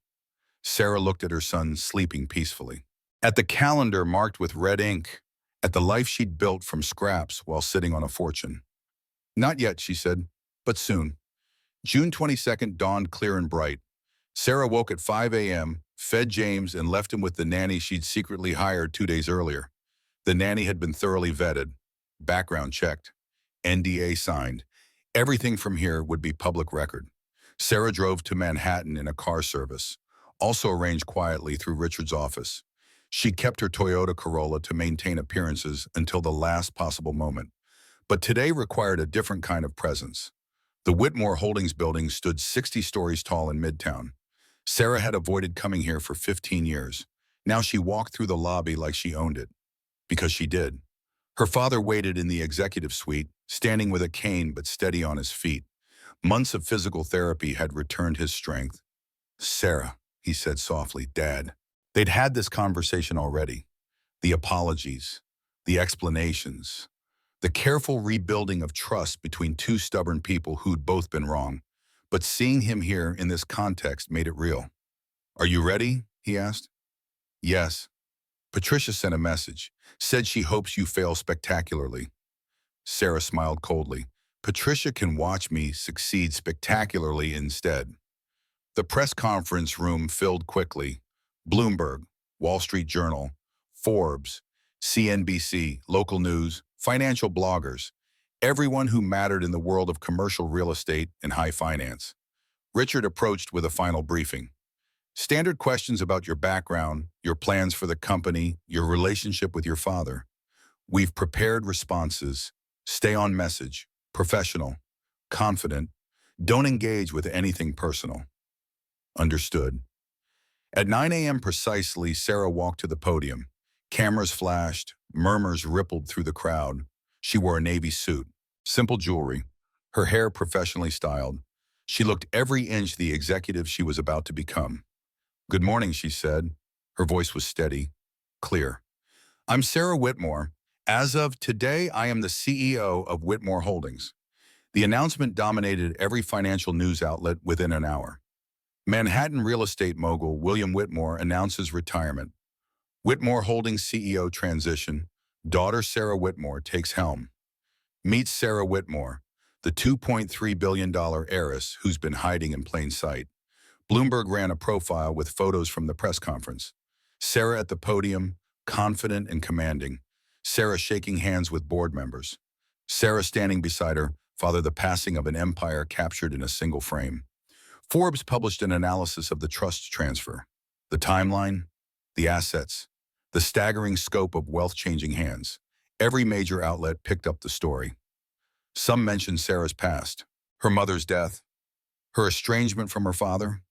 Sarah looked at her son sleeping peacefully. At the calendar marked with red ink, at the life she'd built from scraps while sitting on a fortune. Not yet, she said, but soon. June 22nd dawned clear and bright. Sarah woke at 5 a.m., fed James, and left him with the nanny she'd secretly hired 2 days earlier. The nanny had been thoroughly vetted, background checked, NDA signed. Everything from here would be public record. Sarah drove to Manhattan in a car service, also arranged quietly through Richard's office. She kept her Toyota Corolla to maintain appearances until the last possible moment. But today required a different kind of presence. The Whitmore Holdings building stood 60 stories tall in Midtown. Sarah had avoided coming here for 15 years. Now she walked through the lobby like she owned it. Because she did. Her father waited in the executive suite, standing with a cane but steady on his feet. Months of physical therapy had returned his strength. Sarah, he said softly, Dad. They'd had this conversation already. The apologies, the explanations, the careful rebuilding of trust between two stubborn people who'd both been wrong. But seeing him here in this context made it real. Are you ready? He asked. Yes. Patricia sent a message, said she hopes you fail spectacularly. Sarah smiled coldly. Patricia can watch me succeed spectacularly instead. The press conference room filled quickly. Bloomberg, Wall Street Journal, Forbes, CNBC, local news, financial bloggers, everyone who mattered in the world of commercial real estate and high finance. Richard approached with a final briefing. Standard questions about your background, your plans for the company, your relationship with your father. We've prepared responses. Stay on message, professional, confident. Don't engage with anything personal. Understood. At 9 a.m. precisely, Sarah walked to the podium. Cameras flashed, murmurs rippled through the crowd. She wore a navy suit, simple jewelry, her hair professionally styled. She looked every inch the executive she was about to become. Good morning, she said. Her voice was steady, clear. I'm Sarah Whitmore. As of today, I am the CEO of Whitmore Holdings. The announcement dominated every financial news outlet within an hour. Manhattan real estate mogul William Whitmore announces retirement. Whitmore Holdings CEO transition. Daughter Sarah Whitmore takes helm. Meet Sarah Whitmore, the $2.3 billion heiress who's been hiding in plain sight. Bloomberg ran a profile with photos from the press conference. Sarah at the podium, confident and commanding. Sarah shaking hands with board members. Sarah standing beside her father, the passing of an empire captured in a single frame. Forbes published an analysis of the trust transfer. The timeline, the assets, the staggering scope of wealth-changing hands. Every major outlet picked up the story. Some mentioned Sarah's past, her mother's death, her estrangement from her father,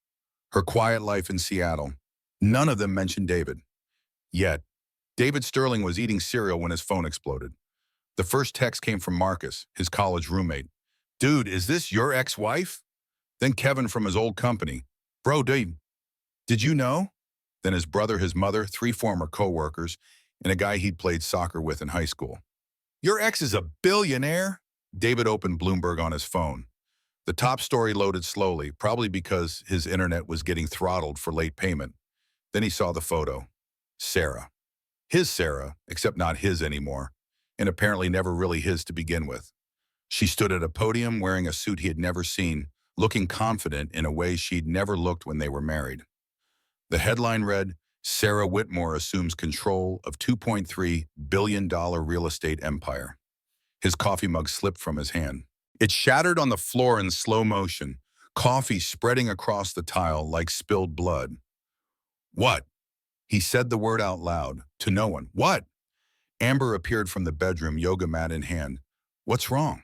her quiet life in Seattle. None of them mentioned David. Yet, David Sterling was eating cereal when his phone exploded. The first text came from Marcus, his college roommate. "Dude, is this your ex-wife?" Then Kevin from his old company. "Bro, dude, did you know?" Then his brother, his mother, 3 former co-workers, and a guy he'd played soccer with in high school. "Your ex is a billionaire?" David opened Bloomberg on his phone. The top story loaded slowly, probably because his internet was getting throttled for late payment. Then he saw the photo. Sarah. His Sarah, except not his anymore, and apparently never really his to begin with. She stood at a podium wearing a suit he had never seen, looking confident in a way she'd never looked when they were married. The headline read, "Sarah Whitmore assumes control of $2.3 billion real estate empire." His coffee mug slipped from his hand. It shattered on the floor in slow motion, coffee spreading across the tile like spilled blood. "What?" He said the word out loud, to no one. "What?" Amber appeared from the bedroom, yoga mat in hand. "What's wrong?"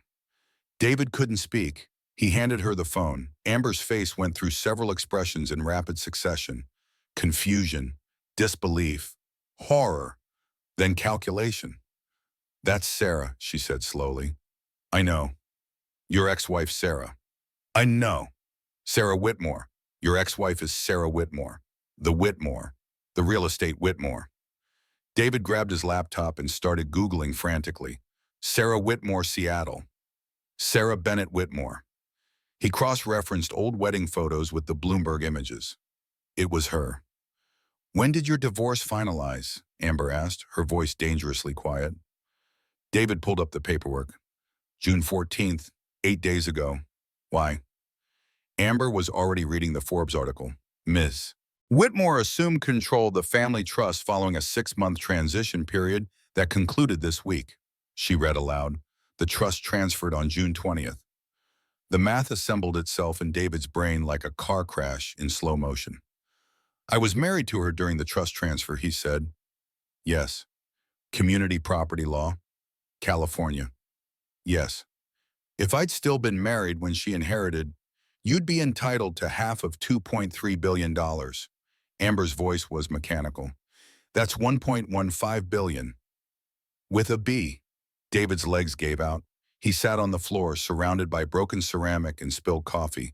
David couldn't speak. He handed her the phone. Amber's face went through several expressions in rapid succession. Confusion, disbelief, horror, then calculation. "That's Sarah," she said slowly. "I know. Your ex-wife, Sarah." "I know. Sarah Whitmore. Your ex-wife is Sarah Whitmore. The Whitmore. The real estate Whitmore." David grabbed his laptop and started Googling frantically. Sarah Whitmore, Seattle. Sarah Bennett Whitmore. He cross-referenced old wedding photos with the Bloomberg images. It was her. "When did your divorce finalize?" Amber asked, her voice dangerously quiet. David pulled up the paperwork. "June 14th, 8 days ago." "Why?" Amber was already reading the Forbes article. "Ms. Whitmore assumed control of the family trust following a 6-month transition period that concluded this week." She read aloud. "The trust transferred on June 20th. The math assembled itself in David's brain like a car crash in slow motion. "I was married to her during the trust transfer," he said. "Yes." "Community property law?" "California." "Yes." "If I'd still been married when she inherited, you'd be entitled to half of $2.3 billion. Amber's voice was mechanical. "That's $1.15 billion. With a B. David's legs gave out. He sat on the floor, surrounded by broken ceramic and spilled coffee.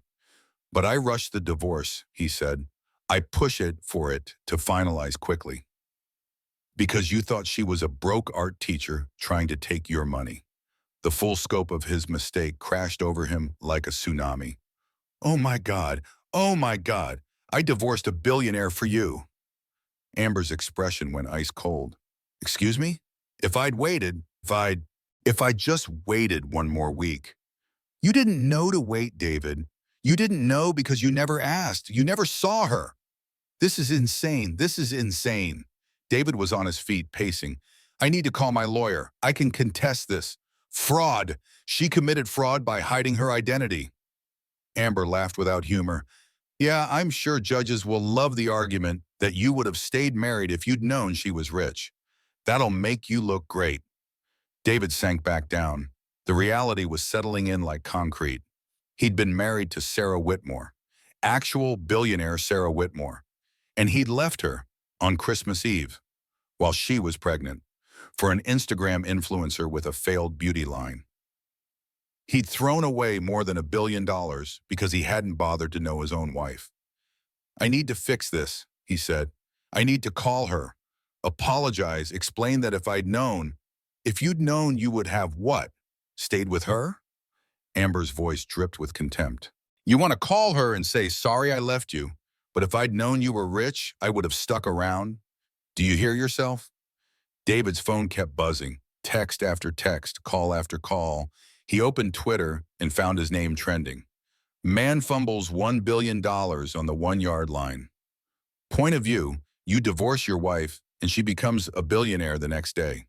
"But I rushed the divorce," he said. "I pushed it for it to finalize quickly. Because you thought she was a broke art teacher trying to take your money." The full scope of his mistake crashed over him like a tsunami. "Oh my God, oh my God, I divorced a billionaire for you." Amber's expression went ice cold. "Excuse me? If I'd just waited one more week." "You didn't know to wait, David. You didn't know because you never asked. You never saw her." "This is insane. This is insane." David was on his feet, pacing. "I need to call my lawyer. I can contest this. Fraud. She committed fraud by hiding her identity." Amber laughed without humor. "Yeah, I'm sure judges will love the argument that you would have stayed married if you'd known she was rich. That'll make you look great." David sank back down. The reality was settling in like concrete. He'd been married to Sarah Whitmore, actual billionaire Sarah Whitmore, and he'd left her on Christmas Eve while she was pregnant for an Instagram influencer with a failed beauty line. He'd thrown away more than $1 billion because he hadn't bothered to know his own wife. "I need to fix this," he said. "I need to call her, apologize, explain that if you'd known, you would have what? Stayed with her?" Amber's voice dripped with contempt. You want to call her and say, sorry I left you, but if I'd known you were rich, I would have stuck around? Do you hear yourself? David's phone kept buzzing, text after text, call after call. He opened Twitter and found his name trending. Man fumbles $1 billion on the 1-yard line. Point of view, you divorce your wife and she becomes a billionaire the next day.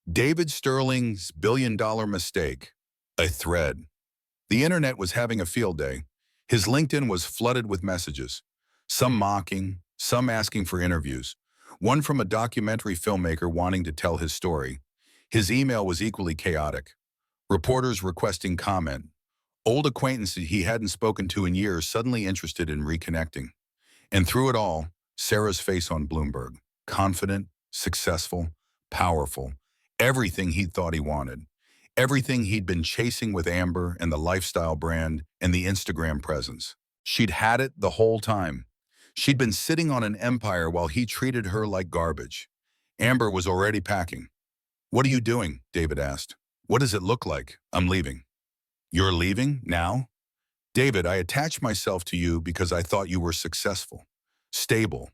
David Sterling's billion-dollar mistake. A thread. The internet was having a field day. His LinkedIn was flooded with messages, some mocking, some asking for interviews, one from a documentary filmmaker wanting to tell his story. His email was equally chaotic. Reporters requesting comment. Old acquaintances he hadn't spoken to in years suddenly interested in reconnecting. And through it all, Sarah's face on Bloomberg. Confident, successful, powerful. Everything he thought he wanted. Everything he'd been chasing with Amber and the lifestyle brand and the Instagram presence. She'd had it the whole time. She'd been sitting on an empire while he treated her like garbage. Amber was already packing. What are you doing? David asked. What does it look like? I'm leaving. You're leaving? Now? David, I attached myself to you because I thought you were successful, stable,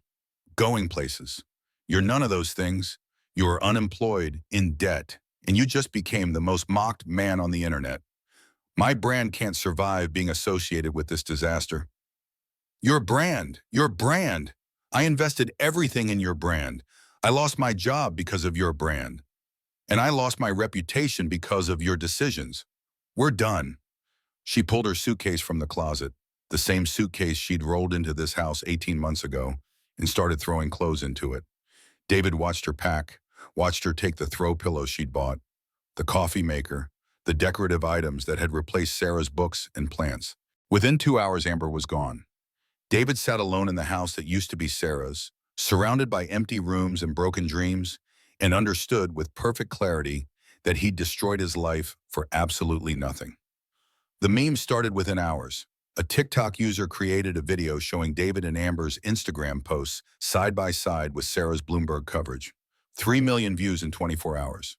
going places. You're none of those things. You are unemployed, in debt, and you just became the most mocked man on the internet. My brand can't survive being associated with this disaster. Your brand, your brand. I invested everything in your brand. I lost my job because of your brand. And I lost my reputation because of your decisions. We're done. She pulled her suitcase from the closet, the same suitcase she'd rolled into this house 18 months ago, and started throwing clothes into it. David watched her pack, watched her take the throw pillows she'd bought, the coffee maker, the decorative items that had replaced Sarah's books and plants. Within 2 hours, Amber was gone. David sat alone in the house that used to be Sarah's, surrounded by empty rooms and broken dreams, and understood with perfect clarity that he'd destroyed his life for absolutely nothing. The meme started within hours. A TikTok user created a video showing David and Amber's Instagram posts side by side with Sarah's Bloomberg coverage. 3 million views in 24 hours.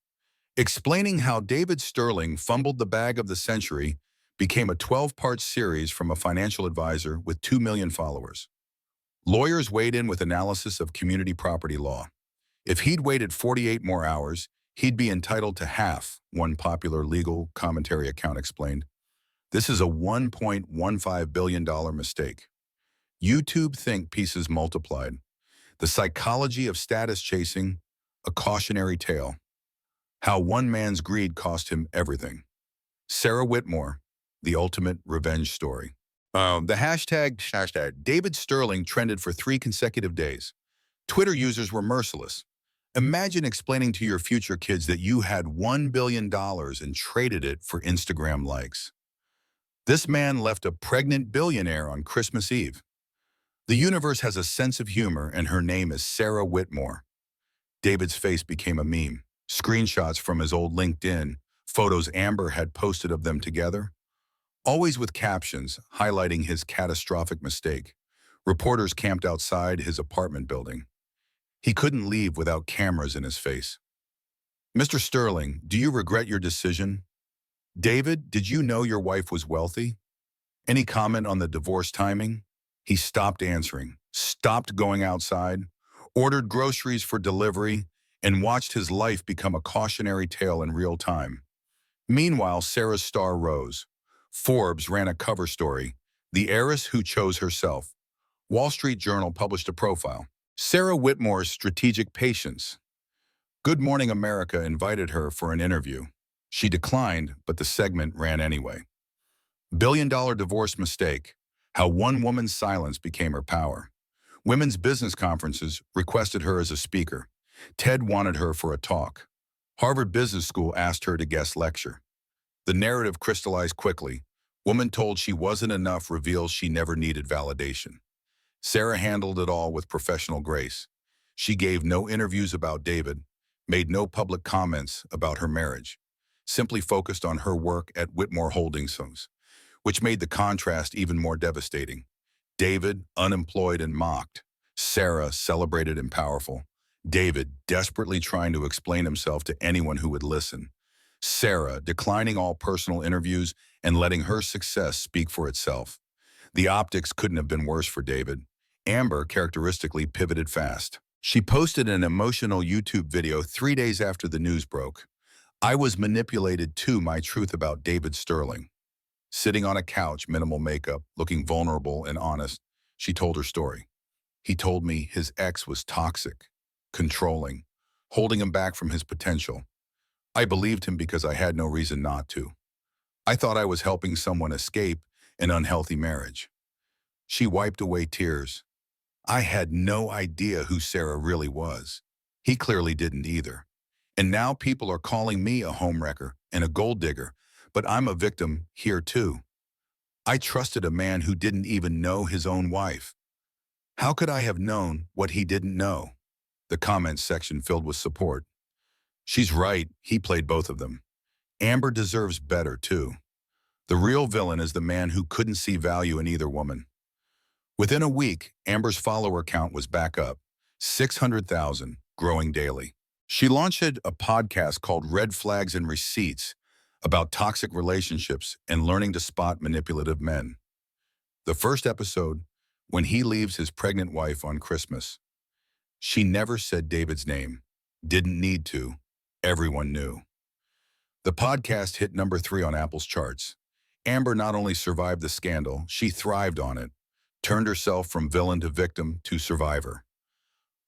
Explaining how David Sterling fumbled the bag of the century became a 12-part series from a financial advisor with 2 million followers. Lawyers weighed in with analysis of community property law. If he'd waited 48 more hours, he'd be entitled to half, one popular legal commentary account explained. This is a $1.15 billion mistake. YouTube think pieces multiplied. The psychology of status chasing, a cautionary tale. How one man's greed cost him everything. Sarah Whitmore, the ultimate revenge story. The hashtag David Sterling trended for 3 consecutive days. Twitter users were merciless. Imagine explaining to your future kids that you had $1 billion and traded it for Instagram likes. This man left a pregnant billionaire on Christmas Eve. The universe has a sense of humor, and her name is Sarah Whitmore. David's face became a meme. Screenshots from his old LinkedIn, photos Amber had posted of them together, always with captions highlighting his catastrophic mistake. Reporters camped outside his apartment building. He couldn't leave without cameras in his face. Mr. Sterling, do you regret your decision? David, did you know your wife was wealthy? Any comment on the divorce timing? He stopped answering, stopped going outside, ordered groceries for delivery, and watched his life become a cautionary tale in real time. Meanwhile, Sarah's star rose. Forbes ran a cover story, The Heiress Who Chose Herself. Wall Street Journal published a profile. Sarah Whitmore's strategic patience. Good Morning America invited her for an interview. She declined, but the segment ran anyway. Billion-dollar divorce mistake. How one woman's silence became her power. Women's business conferences requested her as a speaker. TED wanted her for a talk. Harvard Business School asked her to guest lecture. The narrative crystallized quickly. Woman told she wasn't enough reveals she never needed validation. Sarah handled it all with professional grace. She gave no interviews about David, made no public comments about her marriage, simply focused on her work at Whitmore Holdings, which made the contrast even more devastating. David, unemployed and mocked. Sarah, celebrated and powerful. David, desperately trying to explain himself to anyone who would listen. Sarah, declining all personal interviews and letting her success speak for itself. The optics couldn't have been worse for David. Amber characteristically pivoted fast. She posted an emotional YouTube video 3 days after the news broke. I was manipulated too, my truth about David Sterling. Sitting on a couch, minimal makeup, looking vulnerable and honest, she told her story. He told me his ex was toxic, controlling, holding him back from his potential. I believed him because I had no reason not to. I thought I was helping someone escape an unhealthy marriage. She wiped away tears. I had no idea who Sarah really was. He clearly didn't either. And now people are calling me a homewrecker and a gold digger, but I'm a victim here too. I trusted a man who didn't even know his own wife. How could I have known what he didn't know? The comments section filled with support. She's right, he played both of them. Amber deserves better too. The real villain is the man who couldn't see value in either woman. Within a week, Amber's follower count was back up, 600,000, growing daily. She launched a podcast called Red Flags and Receipts about toxic relationships and learning to spot manipulative men. The first episode, when he leaves his pregnant wife on Christmas. She never said David's name. Didn't need to. Everyone knew. The podcast hit #3 on Apple's charts. Amber not only survived the scandal, she thrived on it, turned herself from villain to victim to survivor.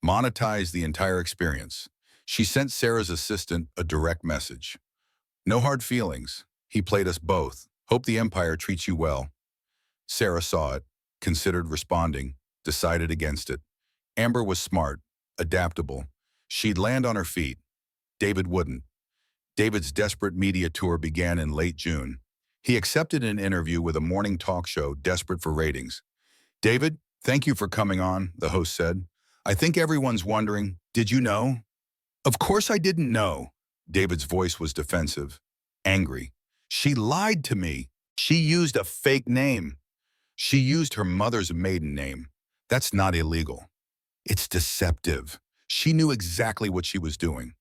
Monetized the entire experience. She sent Sarah's assistant a direct message. No hard feelings. He played us both. Hope the empire treats you well. Sarah saw it, considered responding, decided against it. Amber was smart, adaptable. She'd land on her feet. David wouldn't. David's desperate media tour began in late June. He accepted an interview with a morning talk show desperate for ratings. David, thank you for coming on, the host said. I think everyone's wondering, did you know? Of course I didn't know. David's voice was defensive, angry. She lied to me. She used a fake name. She used her mother's maiden name. That's not illegal. It's deceptive. She knew exactly what she was doing.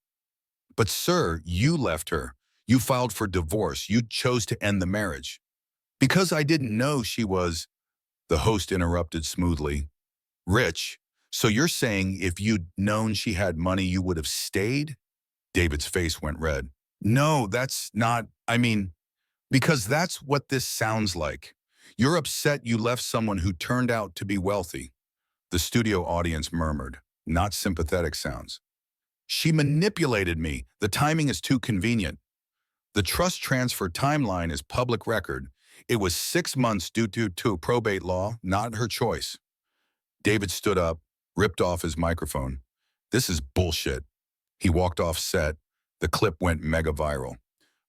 But sir, you left her. You filed for divorce. You chose to end the marriage. Because I didn't know she was, the host interrupted smoothly, rich. So you're saying if you'd known she had money, you would have stayed? David's face went red. No, that's not, because that's what this sounds like. You're upset you left someone who turned out to be wealthy. The studio audience murmured, not sympathetic sounds. She manipulated me. The timing is too convenient. The trust transfer timeline is public record. It was 6 months due to probate law, not her choice. David stood up, ripped off his microphone. This is bullshit. He walked off set. The clip went mega viral.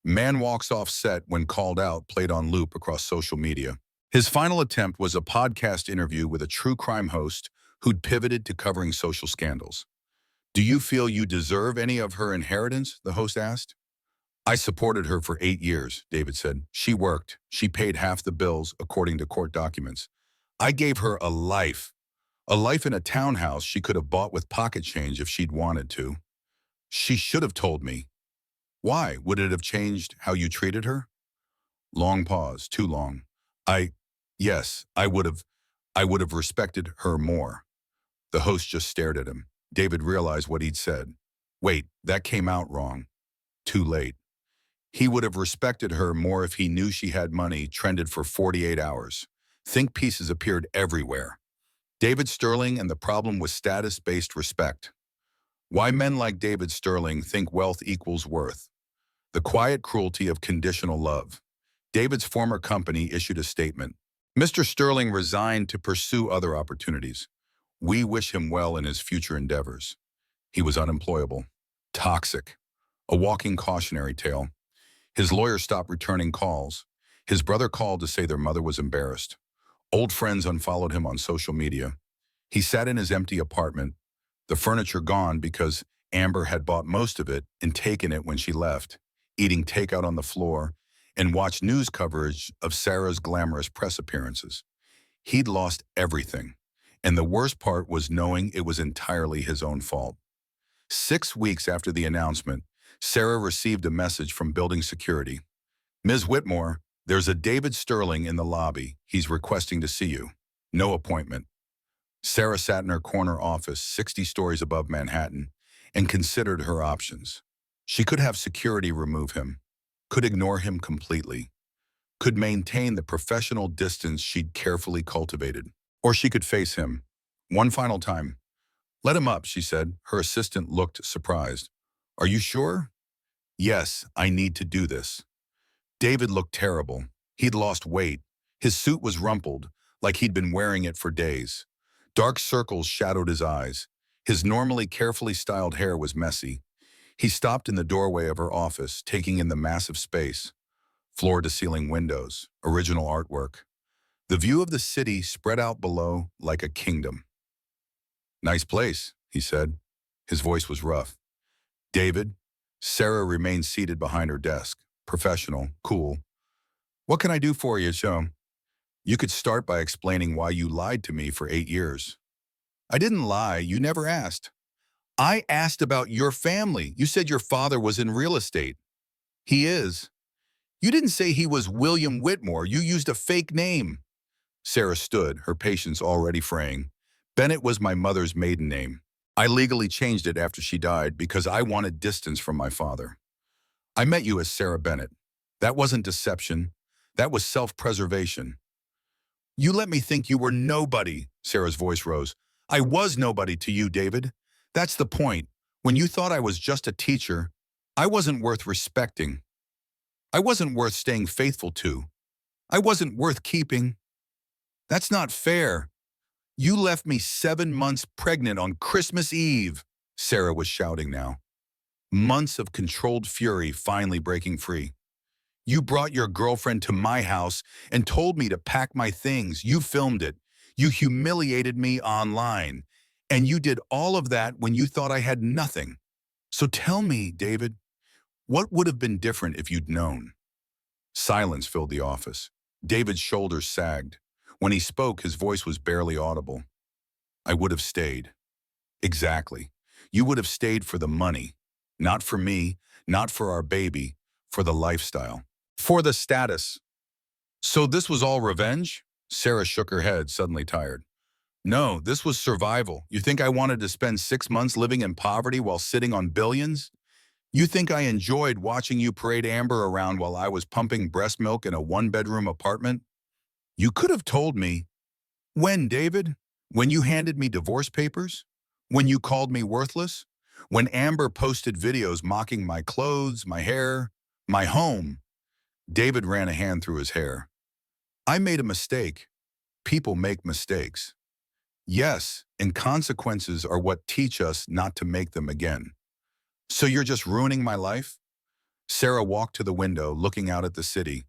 Man walks off set when called out played on loop across social media. His final attempt was a podcast interview with a true crime host who'd pivoted to covering social scandals. Do you feel you deserve any of her inheritance? The host asked. I supported her for 8 years, David said. She worked. She paid half the bills, according to court documents. I gave her a life in a townhouse she could have bought with pocket change if she'd wanted to. She should have told me. Why? Would it have changed how you treated her? Long pause, too long. Yes, I would have respected her more. The host just stared at him. David realized what he'd said. Wait, that came out wrong. Too late. He would have respected her more if he knew she had money trended for 48 hours. Think pieces appeared everywhere. David Sterling and the problem was status-based respect. Why men like David Sterling think wealth equals worth. The quiet cruelty of conditional love. David's former company issued a statement. Mr. Sterling resigned to pursue other opportunities. We wish him well in his future endeavors. He was unemployable, toxic, a walking cautionary tale. His lawyer stopped returning calls. His brother called to say their mother was embarrassed. Old friends unfollowed him on social media. He sat in his empty apartment, the furniture gone because Amber had bought most of it and taken it when she left, eating takeout on the floor, and watched news coverage of Sarah's glamorous press appearances. He'd lost everything, and the worst part was knowing it was entirely his own fault. 6 weeks after the announcement, Sarah received a message from building security. Ms. Whitmore, there's a David Sterling in the lobby. He's requesting to see you. No appointment. Sarah sat in her corner office 60 stories above Manhattan and considered her options. She could have security remove him, could ignore him completely, could maintain the professional distance she'd carefully cultivated, or she could face him. One final time. Let him up, she said. Her assistant looked surprised. Are you sure? Yes, I need to do this. David looked terrible. He'd lost weight. His suit was rumpled, like he'd been wearing it for days. Dark circles shadowed his eyes. His normally carefully styled hair was messy. He stopped in the doorway of her office, taking in the massive space. Floor-to-ceiling windows, original artwork. The view of the city spread out below like a kingdom. Nice place, he said. His voice was rough. David, Sarah remained seated behind her desk, professional, cool. What can I do for you, Joe? You could start by explaining why you lied to me for 8 years. I didn't lie, you never asked. I asked about your family. You said your father was in real estate. He is. You didn't say he was William Whitmore. You used a fake name. Sarah stood, her patience already fraying. Bennett was my mother's maiden name. I legally changed it after she died because I wanted distance from my father. I met you as Sarah Bennett. That wasn't deception. That was self-preservation. You let me think you were nobody, Sarah's voice rose. I was nobody to you, David. That's the point. When you thought I was just a teacher, I wasn't worth respecting. I wasn't worth staying faithful to. I wasn't worth keeping. That's not fair. You left me 7 months pregnant on Christmas Eve, Sarah was shouting now. Months of controlled fury finally breaking free. You brought your girlfriend to my house and told me to pack my things. You filmed it. You humiliated me online. And you did all of that when you thought I had nothing. So tell me, David, what would have been different if you'd known? Silence filled the office. David's shoulders sagged. When he spoke, his voice was barely audible. I would have stayed. Exactly. You would have stayed for the money. Not for me, not for our baby, for the lifestyle. For the status. So this was all revenge? Sarah shook her head, suddenly tired. No, this was survival. You think I wanted to spend 6 months living in poverty while sitting on billions? You think I enjoyed watching you parade Amber around while I was pumping breast milk in a 1-bedroom apartment? You could have told me. When, David? When you handed me divorce papers? When you called me worthless? When Amber posted videos mocking my clothes, my hair, my home? David ran a hand through his hair. I made a mistake. People make mistakes. Yes, and consequences are what teach us not to make them again. So you're just ruining my life? Sarah walked to the window, looking out at the city.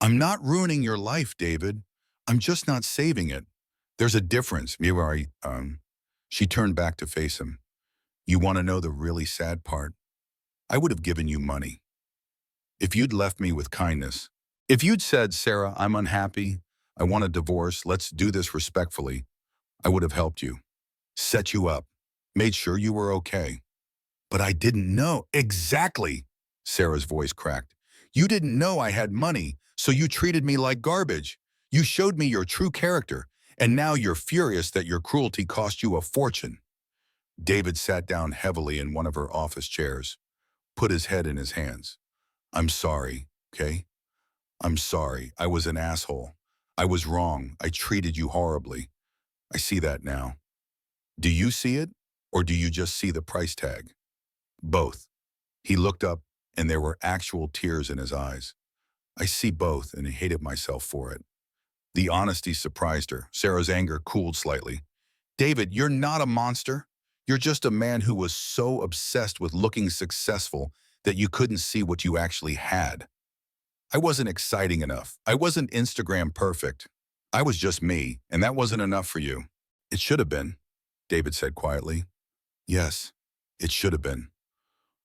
I'm not ruining your life, David. I'm just not saving it. There's a difference. She turned back to face him. You want to know the really sad part? I would have given you money. If you'd left me with kindness. If you'd said, Sarah, I'm unhappy. I want a divorce. Let's do this respectfully. I would have helped you. Set you up. Made sure you were okay. But I didn't know. Exactly. Sarah's voice cracked. You didn't know I had money, so you treated me like garbage. You showed me your true character, and now you're furious that your cruelty cost you a fortune. David sat down heavily in one of her office chairs, put his head in his hands. I'm sorry, okay? I'm sorry. I was an asshole. I was wrong. I treated you horribly. I see that now. Do you see it, or do you just see the price tag? Both. He looked up, and there were actual tears in his eyes. I see both, and I hated myself for it. The honesty surprised her. Sarah's anger cooled slightly. David, you're not a monster. You're just a man who was so obsessed with looking successful that you couldn't see what you actually had. I wasn't exciting enough. I wasn't Instagram perfect. I was just me, and that wasn't enough for you. It should have been, David said quietly. Yes, it should have been.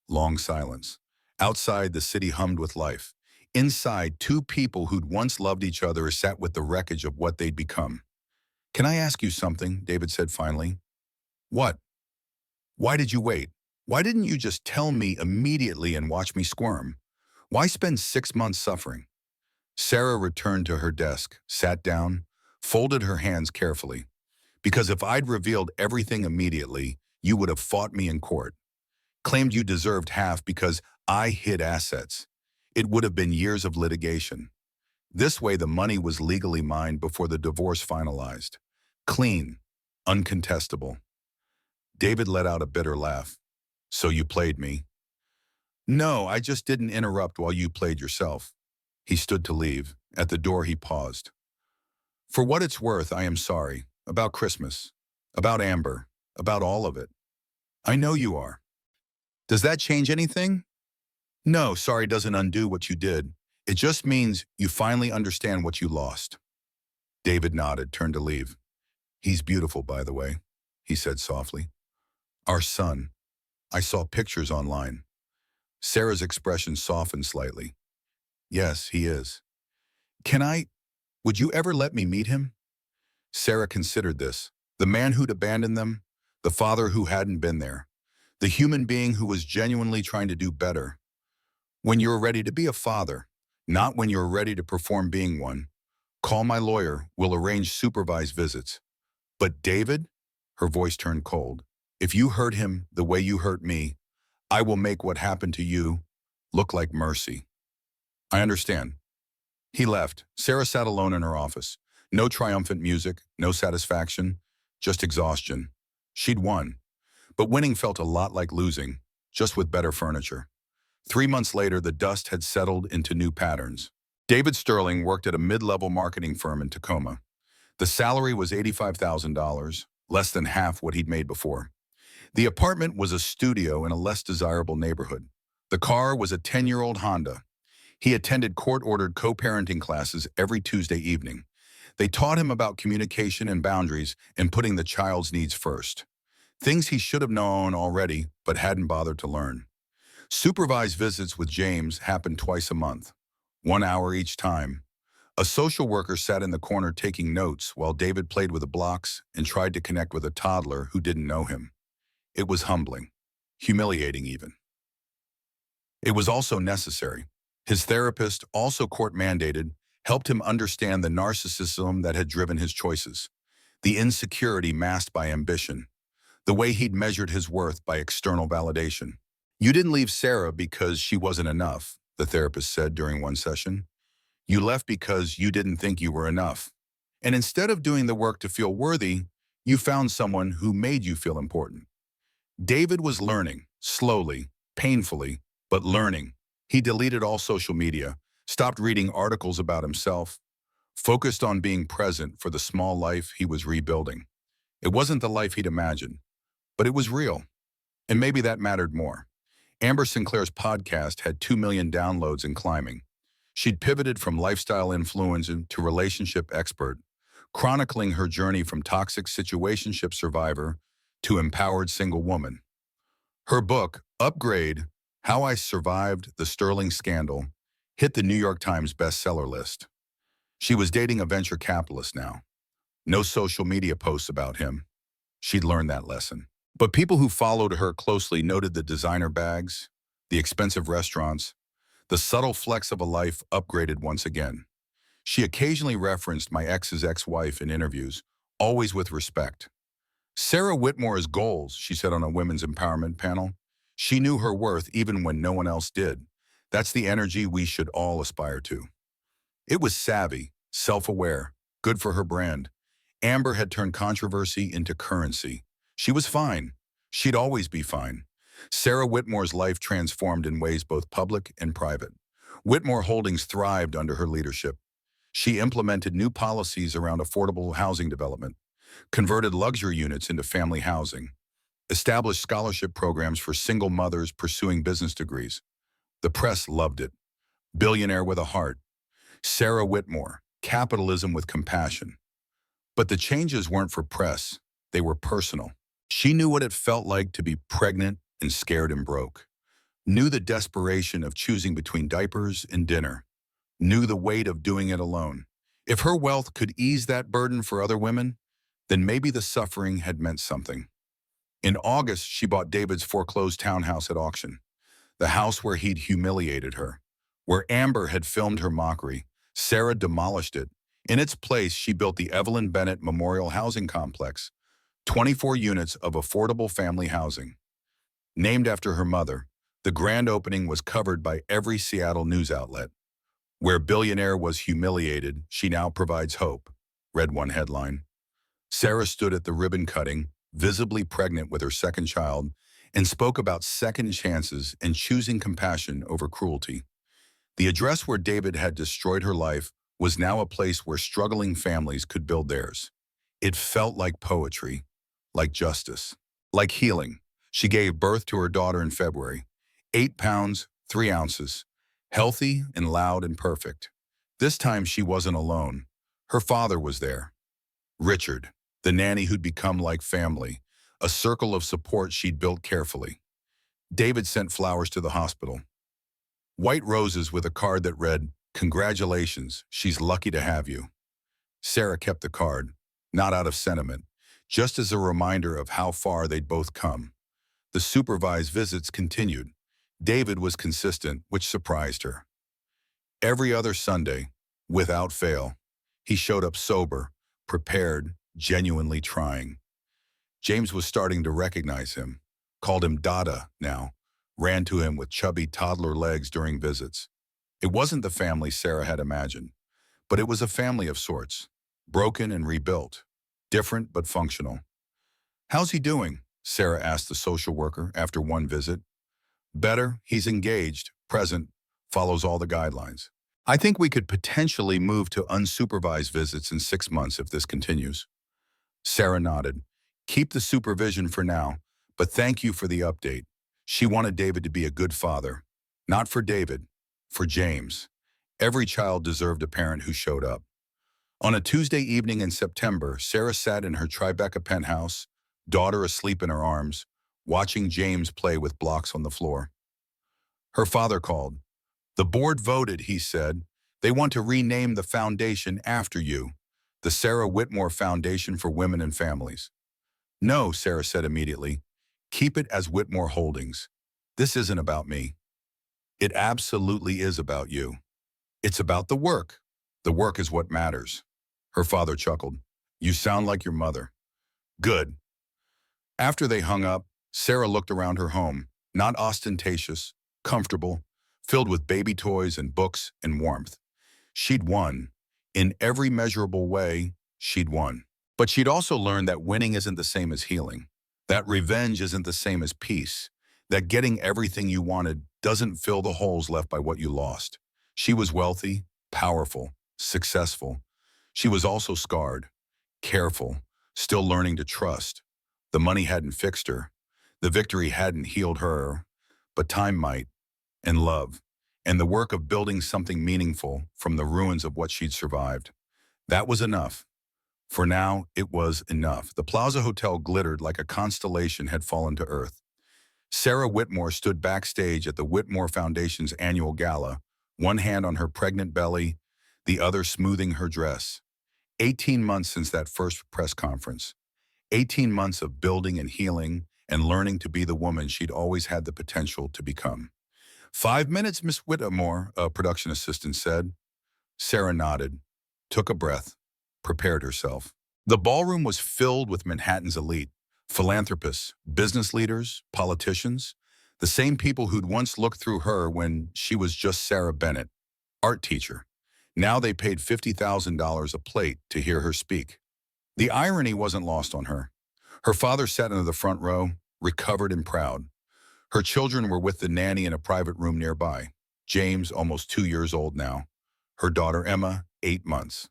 Long silence. Outside, the city hummed with life. Inside, 2 people who'd once loved each other sat with the wreckage of what they'd become. Can I ask you something? David said finally. What? Why did you wait? Why didn't you just tell me immediately and watch me squirm? Why spend 6 months suffering? Sarah returned to her desk, sat down, folded her hands carefully. Because if I'd revealed everything immediately, you would have fought me in court, claimed you deserved half because I hid assets. It would have been years of litigation. This way, the money was legally mine before the divorce finalized. Clean, uncontestable. David let out a bitter laugh. So you played me? No, I just didn't interrupt while you played yourself. He stood to leave. At the door, he paused. For what it's worth, I am sorry. About Christmas. About Amber. About all of it. I know you are. Does that change anything? No, sorry doesn't undo what you did. It just means you finally understand what you lost. David nodded, turned to leave. He's beautiful, by the way, he said softly. Our son. I saw pictures online. Sarah's expression softened slightly. Yes, he is. Would you ever let me meet him? Sarah considered this. The man who'd abandoned them, the father who hadn't been there, the human being who was genuinely trying to do better. When you're ready to be a father, not when you're ready to perform being one, call my lawyer, we'll arrange supervised visits. But David, her voice turned cold, if you hurt him the way you hurt me, I will make what happened to you look like mercy. I understand. He left. Sarah sat alone in her office. No triumphant music, no satisfaction, just exhaustion. She'd won. But winning felt a lot like losing, just with better furniture. 3 months later, the dust had settled into new patterns. David Sterling worked at a mid-level marketing firm in Tacoma. The salary was $85,000, less than half what he'd made before. The apartment was a studio in a less desirable neighborhood. The car was a 10-year-old Honda. He attended court-ordered co-parenting classes every Tuesday evening. They taught him about communication and boundaries and putting the child's needs first. Things he should have known already, but hadn't bothered to learn. Supervised visits with James happened twice a month, 1 hour each time. A social worker sat in the corner taking notes while David played with the blocks and tried to connect with a toddler who didn't know him. It was humbling, humiliating even. It was also necessary. His therapist, also court-mandated, helped him understand the narcissism that had driven his choices, the insecurity masked by ambition, the way he'd measured his worth by external validation. You didn't leave Sarah because she wasn't enough, the therapist said during one session. You left because you didn't think you were enough. And instead of doing the work to feel worthy, you found someone who made you feel important. David was learning, slowly, painfully, but learning. He deleted all social media, stopped reading articles about himself, focused on being present for the small life he was rebuilding. It wasn't the life he'd imagined, but it was real. And maybe that mattered more. Amber Sinclair's podcast had 2 million downloads and climbing. She'd pivoted from lifestyle influencer to relationship expert, chronicling her journey from toxic situationship survivor to empowered single woman. Her book, Upgrade: How I Survived the Sterling Scandal, hit the New York Times bestseller list. She was dating a venture capitalist now. No social media posts about him. She'd learned that lesson. But people who followed her closely noted the designer bags, the expensive restaurants, the subtle flex of a life upgraded once again. She occasionally referenced my ex's ex-wife in interviews, always with respect. Sarah Whitmore's goals, she said on a women's empowerment panel. She knew her worth even when no one else did. That's the energy we should all aspire to. It was savvy, self-aware, good for her brand. Amber had turned controversy into currency. She was fine. She'd always be fine. Sarah Whitmore's life transformed in ways both public and private. Whitmore Holdings thrived under her leadership. She implemented new policies around affordable housing development, converted luxury units into family housing, established scholarship programs for single mothers pursuing business degrees. The press loved it. Billionaire with a heart. Sarah Whitmore, capitalism with compassion. But the changes weren't for press. They were personal. She knew what it felt like to be pregnant and scared and broke. Knew the desperation of choosing between diapers and dinner. Knew the weight of doing it alone. If her wealth could ease that burden for other women, then maybe the suffering had meant something. In August, she bought David's foreclosed townhouse at auction, the house where he'd humiliated her. Where Amber had filmed her mockery, Sarah demolished it. In its place, she built the Evelyn Bennett Memorial Housing Complex, 24 units of affordable family housing. Named after her mother, the grand opening was covered by every Seattle news outlet. Where Billionaire was humiliated, she now provides hope, read one headline. Sarah stood at the ribbon cutting, visibly pregnant with her second child, and spoke about second chances and choosing compassion over cruelty. The address where David had destroyed her life was now a place where struggling families could build theirs. It felt like poetry, like justice, like healing. She gave birth to her daughter in February, 8 pounds, 3 ounces, healthy and loud and perfect. This time she wasn't alone. Her father was there. Richard, the nanny who'd become like family, a circle of support she'd built carefully. David sent flowers to the hospital. White roses with a card that read, "Congratulations, she's lucky to have you." Sarah kept the card, not out of sentiment, just as a reminder of how far they'd both come. The supervised visits continued. David was consistent, which surprised her. Every other Sunday, without fail, he showed up sober, prepared, genuinely trying. James was starting to recognize him, called him Dada now, ran to him with chubby toddler legs during visits. It wasn't the family Sarah had imagined, but it was a family of sorts, broken and rebuilt, different but functional. "How's he doing?" Sarah asked the social worker after one visit. "Better, he's engaged, present, follows all the guidelines. I think we could potentially move to unsupervised visits in 6 months if this continues." Sarah nodded. "Keep the supervision for now, but thank you for the update." She wanted David to be a good father. Not for David, for James. Every child deserved a parent who showed up. On a Tuesday evening in September, Sarah sat in her Tribeca penthouse, daughter asleep in her arms, watching James play with blocks on the floor. Her father called. "The board voted," he said. "They want to rename the foundation after you, the Sarah Whitmore Foundation for Women and Families." "No," Sarah said immediately. "Keep it as Whitmore Holdings. This isn't about me." "It absolutely is about you. It's about the work. The work is what matters." Her father chuckled. "You sound like your mother." "Good." After they hung up, Sarah looked around her home, not ostentatious, comfortable, filled with baby toys and books and warmth. She'd won. In every measurable way, she'd won. But she'd also learned that winning isn't the same as healing, that revenge isn't the same as peace, that getting everything you wanted doesn't fill the holes left by what you lost. She was wealthy, powerful, successful. She was also scarred, careful, still learning to trust. The money hadn't fixed her. The victory hadn't healed her, but time might, and love, and the work of building something meaningful from the ruins of what she'd survived. That was enough. For now, it was enough. The Plaza Hotel glittered like a constellation had fallen to earth. Sarah Whitmore stood backstage at the Whitmore Foundation's annual gala, one hand on her pregnant belly, the other smoothing her dress. 18 months since that first press conference. 18 months of building and healing and learning to be the woman she'd always had the potential to become. "5 minutes, Miss Whitmore," a production assistant said. Sarah nodded, took a breath, prepared herself. The ballroom was filled with Manhattan's elite, philanthropists, business leaders, politicians, the same people who'd once looked through her when she was just Sarah Bennett, art teacher. Now they paid $50,000 a plate to hear her speak. The irony wasn't lost on her. Her father sat in the front row, recovered and proud. Her children were with the nanny in a private room nearby. James, almost 2 years old now. Her daughter Emma, 8 months.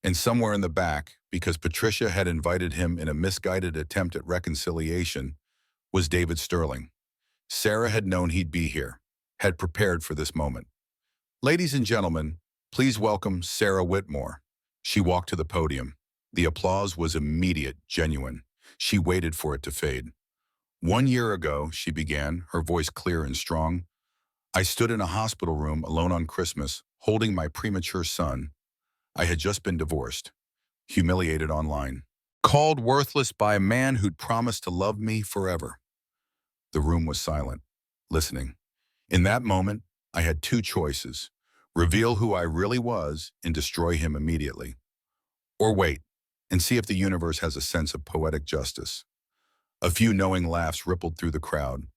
And somewhere in the back, because Patricia had invited him in a misguided attempt at reconciliation, was David Sterling. Sarah had known he'd be here, had prepared for this moment. "Ladies and gentlemen, please welcome Sarah Whitmore." She walked to the podium. The applause was immediate, genuine. She waited for it to fade. "1 year ago," she began, her voice clear and strong, "I stood in a hospital room alone on Christmas, holding my premature son. I had just been divorced, humiliated online, Called worthless by a man who'd promised to love me forever. The room was silent, listening. In that moment, I had two choices: reveal who I really was and destroy him immediately, or wait and see if the universe has a sense of poetic justice. A few knowing laughs rippled through the crowd.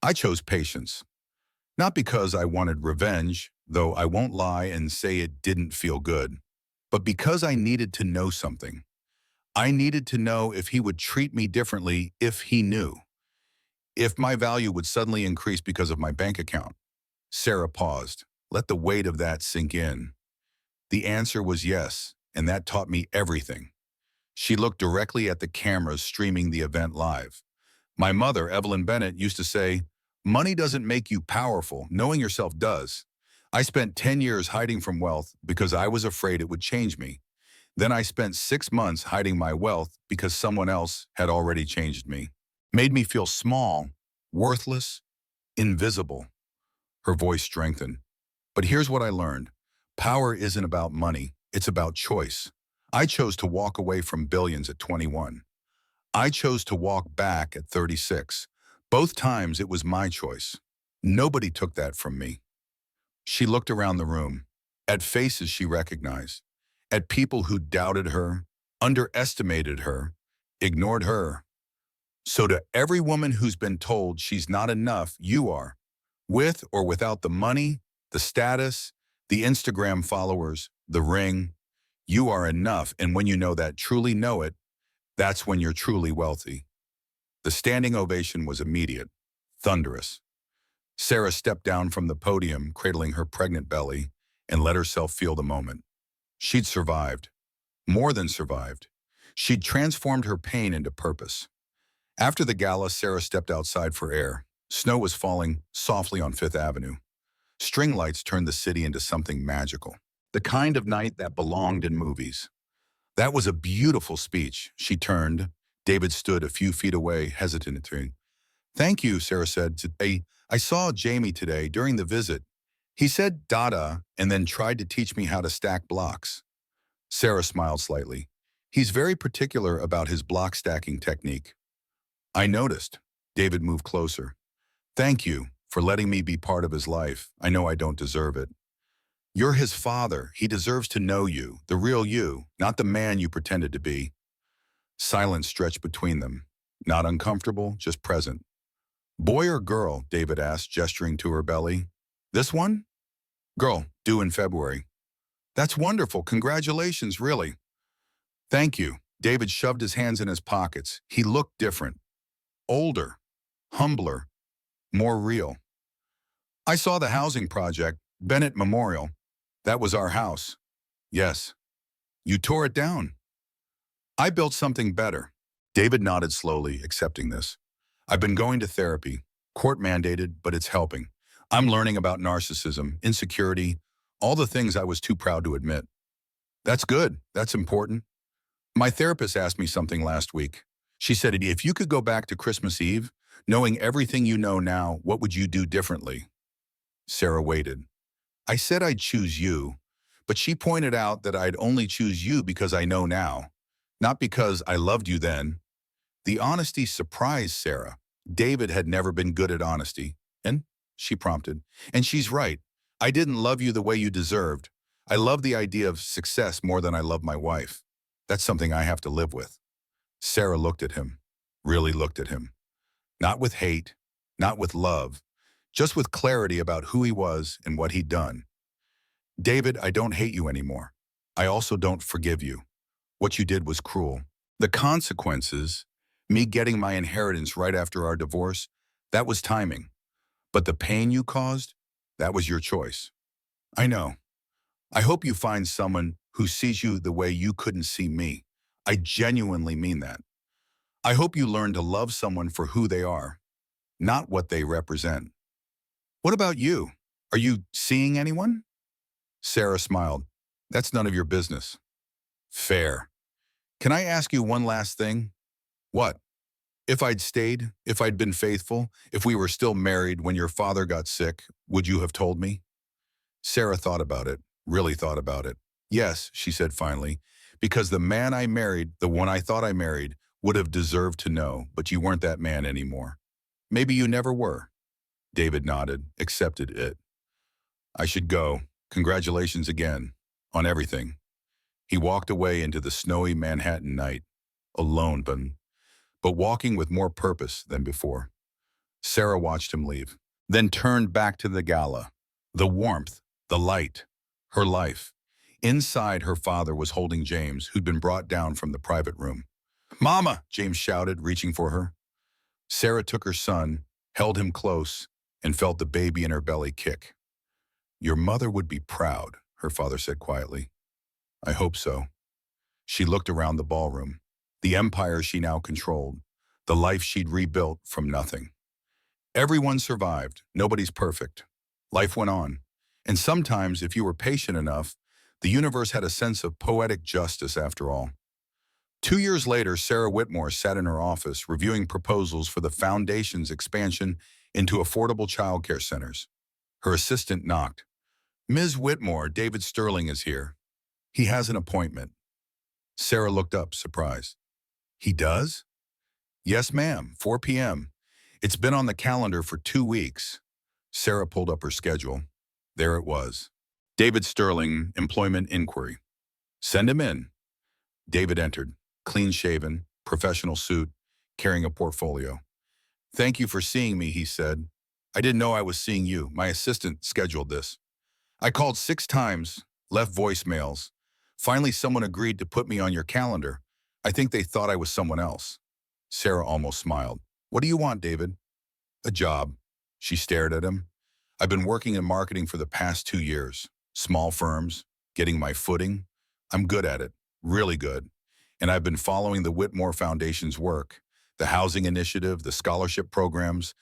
I chose patience, not because I wanted revenge, though I won't lie and say it didn't feel good, but because I needed to know something. I needed to know if he would treat me differently if he knew, if my value would suddenly increase because of my bank account. Sarah paused. Let the weight of that sink in. The answer was yes, and that taught me everything. She looked directly at the cameras streaming the event live. My mother, Evelyn Bennett, used to say, "Money doesn't make you powerful, knowing yourself does." I spent 10 years hiding from wealth because I was afraid it would change me. Then I spent 6 months hiding my wealth because someone else had already changed me. Made me feel small, worthless, invisible. Her voice strengthened. But here's what I learned. Power isn't about money, it's about choice. I chose to walk away from billions at 21. I chose to walk back at 36. Both times it was my choice. Nobody took that from me. She looked around the room, at faces she recognized, at people who doubted her, underestimated her, ignored her. So to every woman who's been told she's not enough, you are. With or without the money, the status, the Instagram followers, the ring, you are enough. And when you know that, truly know it, that's when you're truly wealthy. The standing ovation was immediate, thunderous. Sarah stepped down from the podium, cradling her pregnant belly, and let herself feel the moment. She'd survived, more than survived. She'd transformed her pain into purpose. After the gala, Sarah stepped outside for air. Snow was falling softly on Fifth Avenue. String lights turned the city into something magical. The kind of night that belonged in movies. That was a beautiful speech. She turned. David stood a few feet away, hesitantly. "Thank you," Sarah said. I saw Jamie today during the visit. He said dada and then tried to teach me how to stack blocks." Sarah smiled slightly. "He's very particular about his block stacking technique." "I noticed." David moved closer. "Thank you for letting me be part of his life. I know I don't deserve it. You're his father. He deserves to know you, the real you, not the man you pretended to be." Silence stretched between them. Not uncomfortable, just present. "Boy or girl?" David asked, gesturing to her belly. "This one?" "Girl, due in February." "That's wonderful. Congratulations, really." "Thank you." David shoved his hands in his pockets. He looked different. Older. Humbler. More real. "I saw the housing project, Bennett Memorial. That was our house." "Yes." "You tore it down." "I built something better." David nodded slowly, accepting this. "I've been going to therapy. Court mandated, but it's helping. I'm learning about narcissism, insecurity, all the things I was too proud to admit." "That's good. That's important." "My therapist asked me something last week. She said, if you could go back to Christmas Eve, knowing everything you know now, what would you do differently?" Sarah waited. "I said I'd choose you, but she pointed out that I'd only choose you because I know now, not because I loved you then." The honesty surprised Sarah. David had never been good at honesty. "And?" she prompted. "And she's right. I didn't love you the way you deserved. I love the idea of success more than I love my wife. That's something I have to live with." Sarah looked at him, really looked at him. Not with hate, not with love, just with clarity about who he was and what he'd done. "David, I don't hate you anymore. I also don't forgive you. What you did was cruel. The consequences, me getting my inheritance right after our divorce, that was timing. But the pain you caused, that was your choice. I know. I hope you find someone who sees you the way you couldn't see me. I genuinely mean that. I hope you learn to love someone for who they are, not what they represent." "What about you? Are you seeing anyone?" Sarah smiled. "That's none of your business." "Fair. Can I ask you one last thing?" "What?" "If I'd stayed, if I'd been faithful, if we were still married when your father got sick, would you have told me?" Sarah thought about it, really thought about it. "Yes," she said finally, Because the man I married, the one I thought I married, would have deserved to know, but you weren't that man anymore. Maybe you never were. David nodded, accepted it. I should go. Congratulations again. On everything. He walked away into the snowy Manhattan night, alone but walking with more purpose than before. Sarah watched him leave, then turned back to the gala. The warmth, the light, her life. Inside, her father was holding James, who'd been brought down from the private room. "Mama!" James shouted, reaching for her. Sarah took her son, held him close, and felt the baby in her belly kick. "Your mother would be proud," her father said quietly. "I hope so." She looked around the ballroom, the empire she now controlled, the life she'd rebuilt from nothing. Everyone survived. Nobody's perfect. Life went on. And sometimes, if you were patient enough, the universe had a sense of poetic justice after all. 2 years later, Sarah Whitmore sat in her office reviewing proposals for the foundation's expansion into affordable childcare centers. Her assistant knocked. "Ms. Whitmore, David Sterling is here. He has an appointment." Sarah looked up, surprised. "He does?" "Yes, ma'am, 4 p.m. It's been on the calendar for 2 weeks." Sarah pulled up her schedule. There it was. David Sterling, employment inquiry. "Send him in." David entered, clean-shaven, professional suit, carrying a portfolio. "Thank you for seeing me," he said. "I didn't know I was seeing you. My assistant scheduled this. I called 6 times, left voicemails. Finally, someone agreed to put me on your calendar. I think they thought I was someone else." Sarah almost smiled. "What do you want, David?" "A job." She stared at him. "I've been working in marketing for the past 2 years. Small firms, getting my footing. I'm good at it, really good. And I've been following the Whitmore Foundation's work, the housing initiative, the scholarship programs,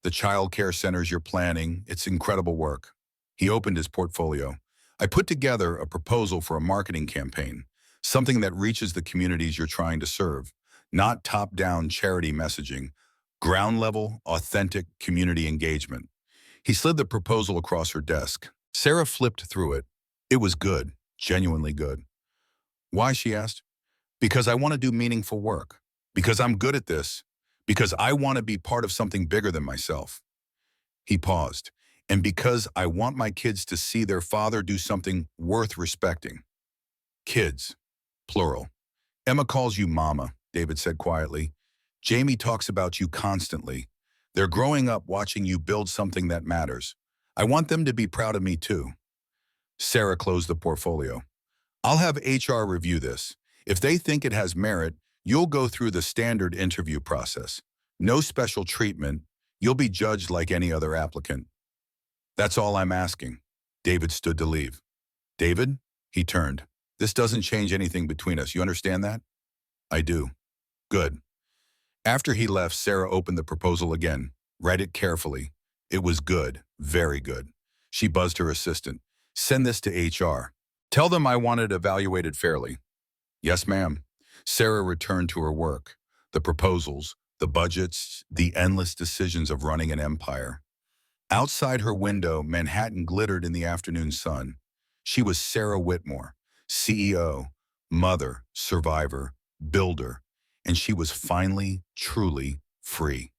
the child care centers you're planning. It's incredible work." He opened his portfolio. "I put together a proposal for a marketing campaign, something that reaches the communities you're trying to serve, not top-down charity messaging, ground-level, authentic community engagement." He slid the proposal across her desk. Sarah flipped through it. It was good, genuinely good. "Why?" she asked. "Because I want to do meaningful work. Because I'm good at this. Because I want to be part of something bigger than myself." He paused. "And because I want my kids to see their father do something worth respecting." "Kids," plural. "Emma calls you Mama," David said quietly. "Jamie talks about you constantly. They're growing up watching you build something that matters. I want them to be proud of me too." Sarah closed the portfolio. "I'll have HR review this. If they think it has merit, you'll go through the standard interview process. No special treatment. You'll be judged like any other applicant." "That's all I'm asking." David stood to leave. "David?" He turned. "This doesn't change anything between us. You understand that?" "I do." "Good." After he left, Sarah opened the proposal again, read it carefully. It was good, very good. She buzzed her assistant. "Send this to HR. Tell them I want it evaluated fairly." "Yes, ma'am." Sarah returned to her work. The proposals, the budgets, the endless decisions of running an empire. Outside her window, Manhattan glittered in the afternoon sun. She was Sarah Whitmore, CEO, mother, survivor, builder, and she was finally, truly free.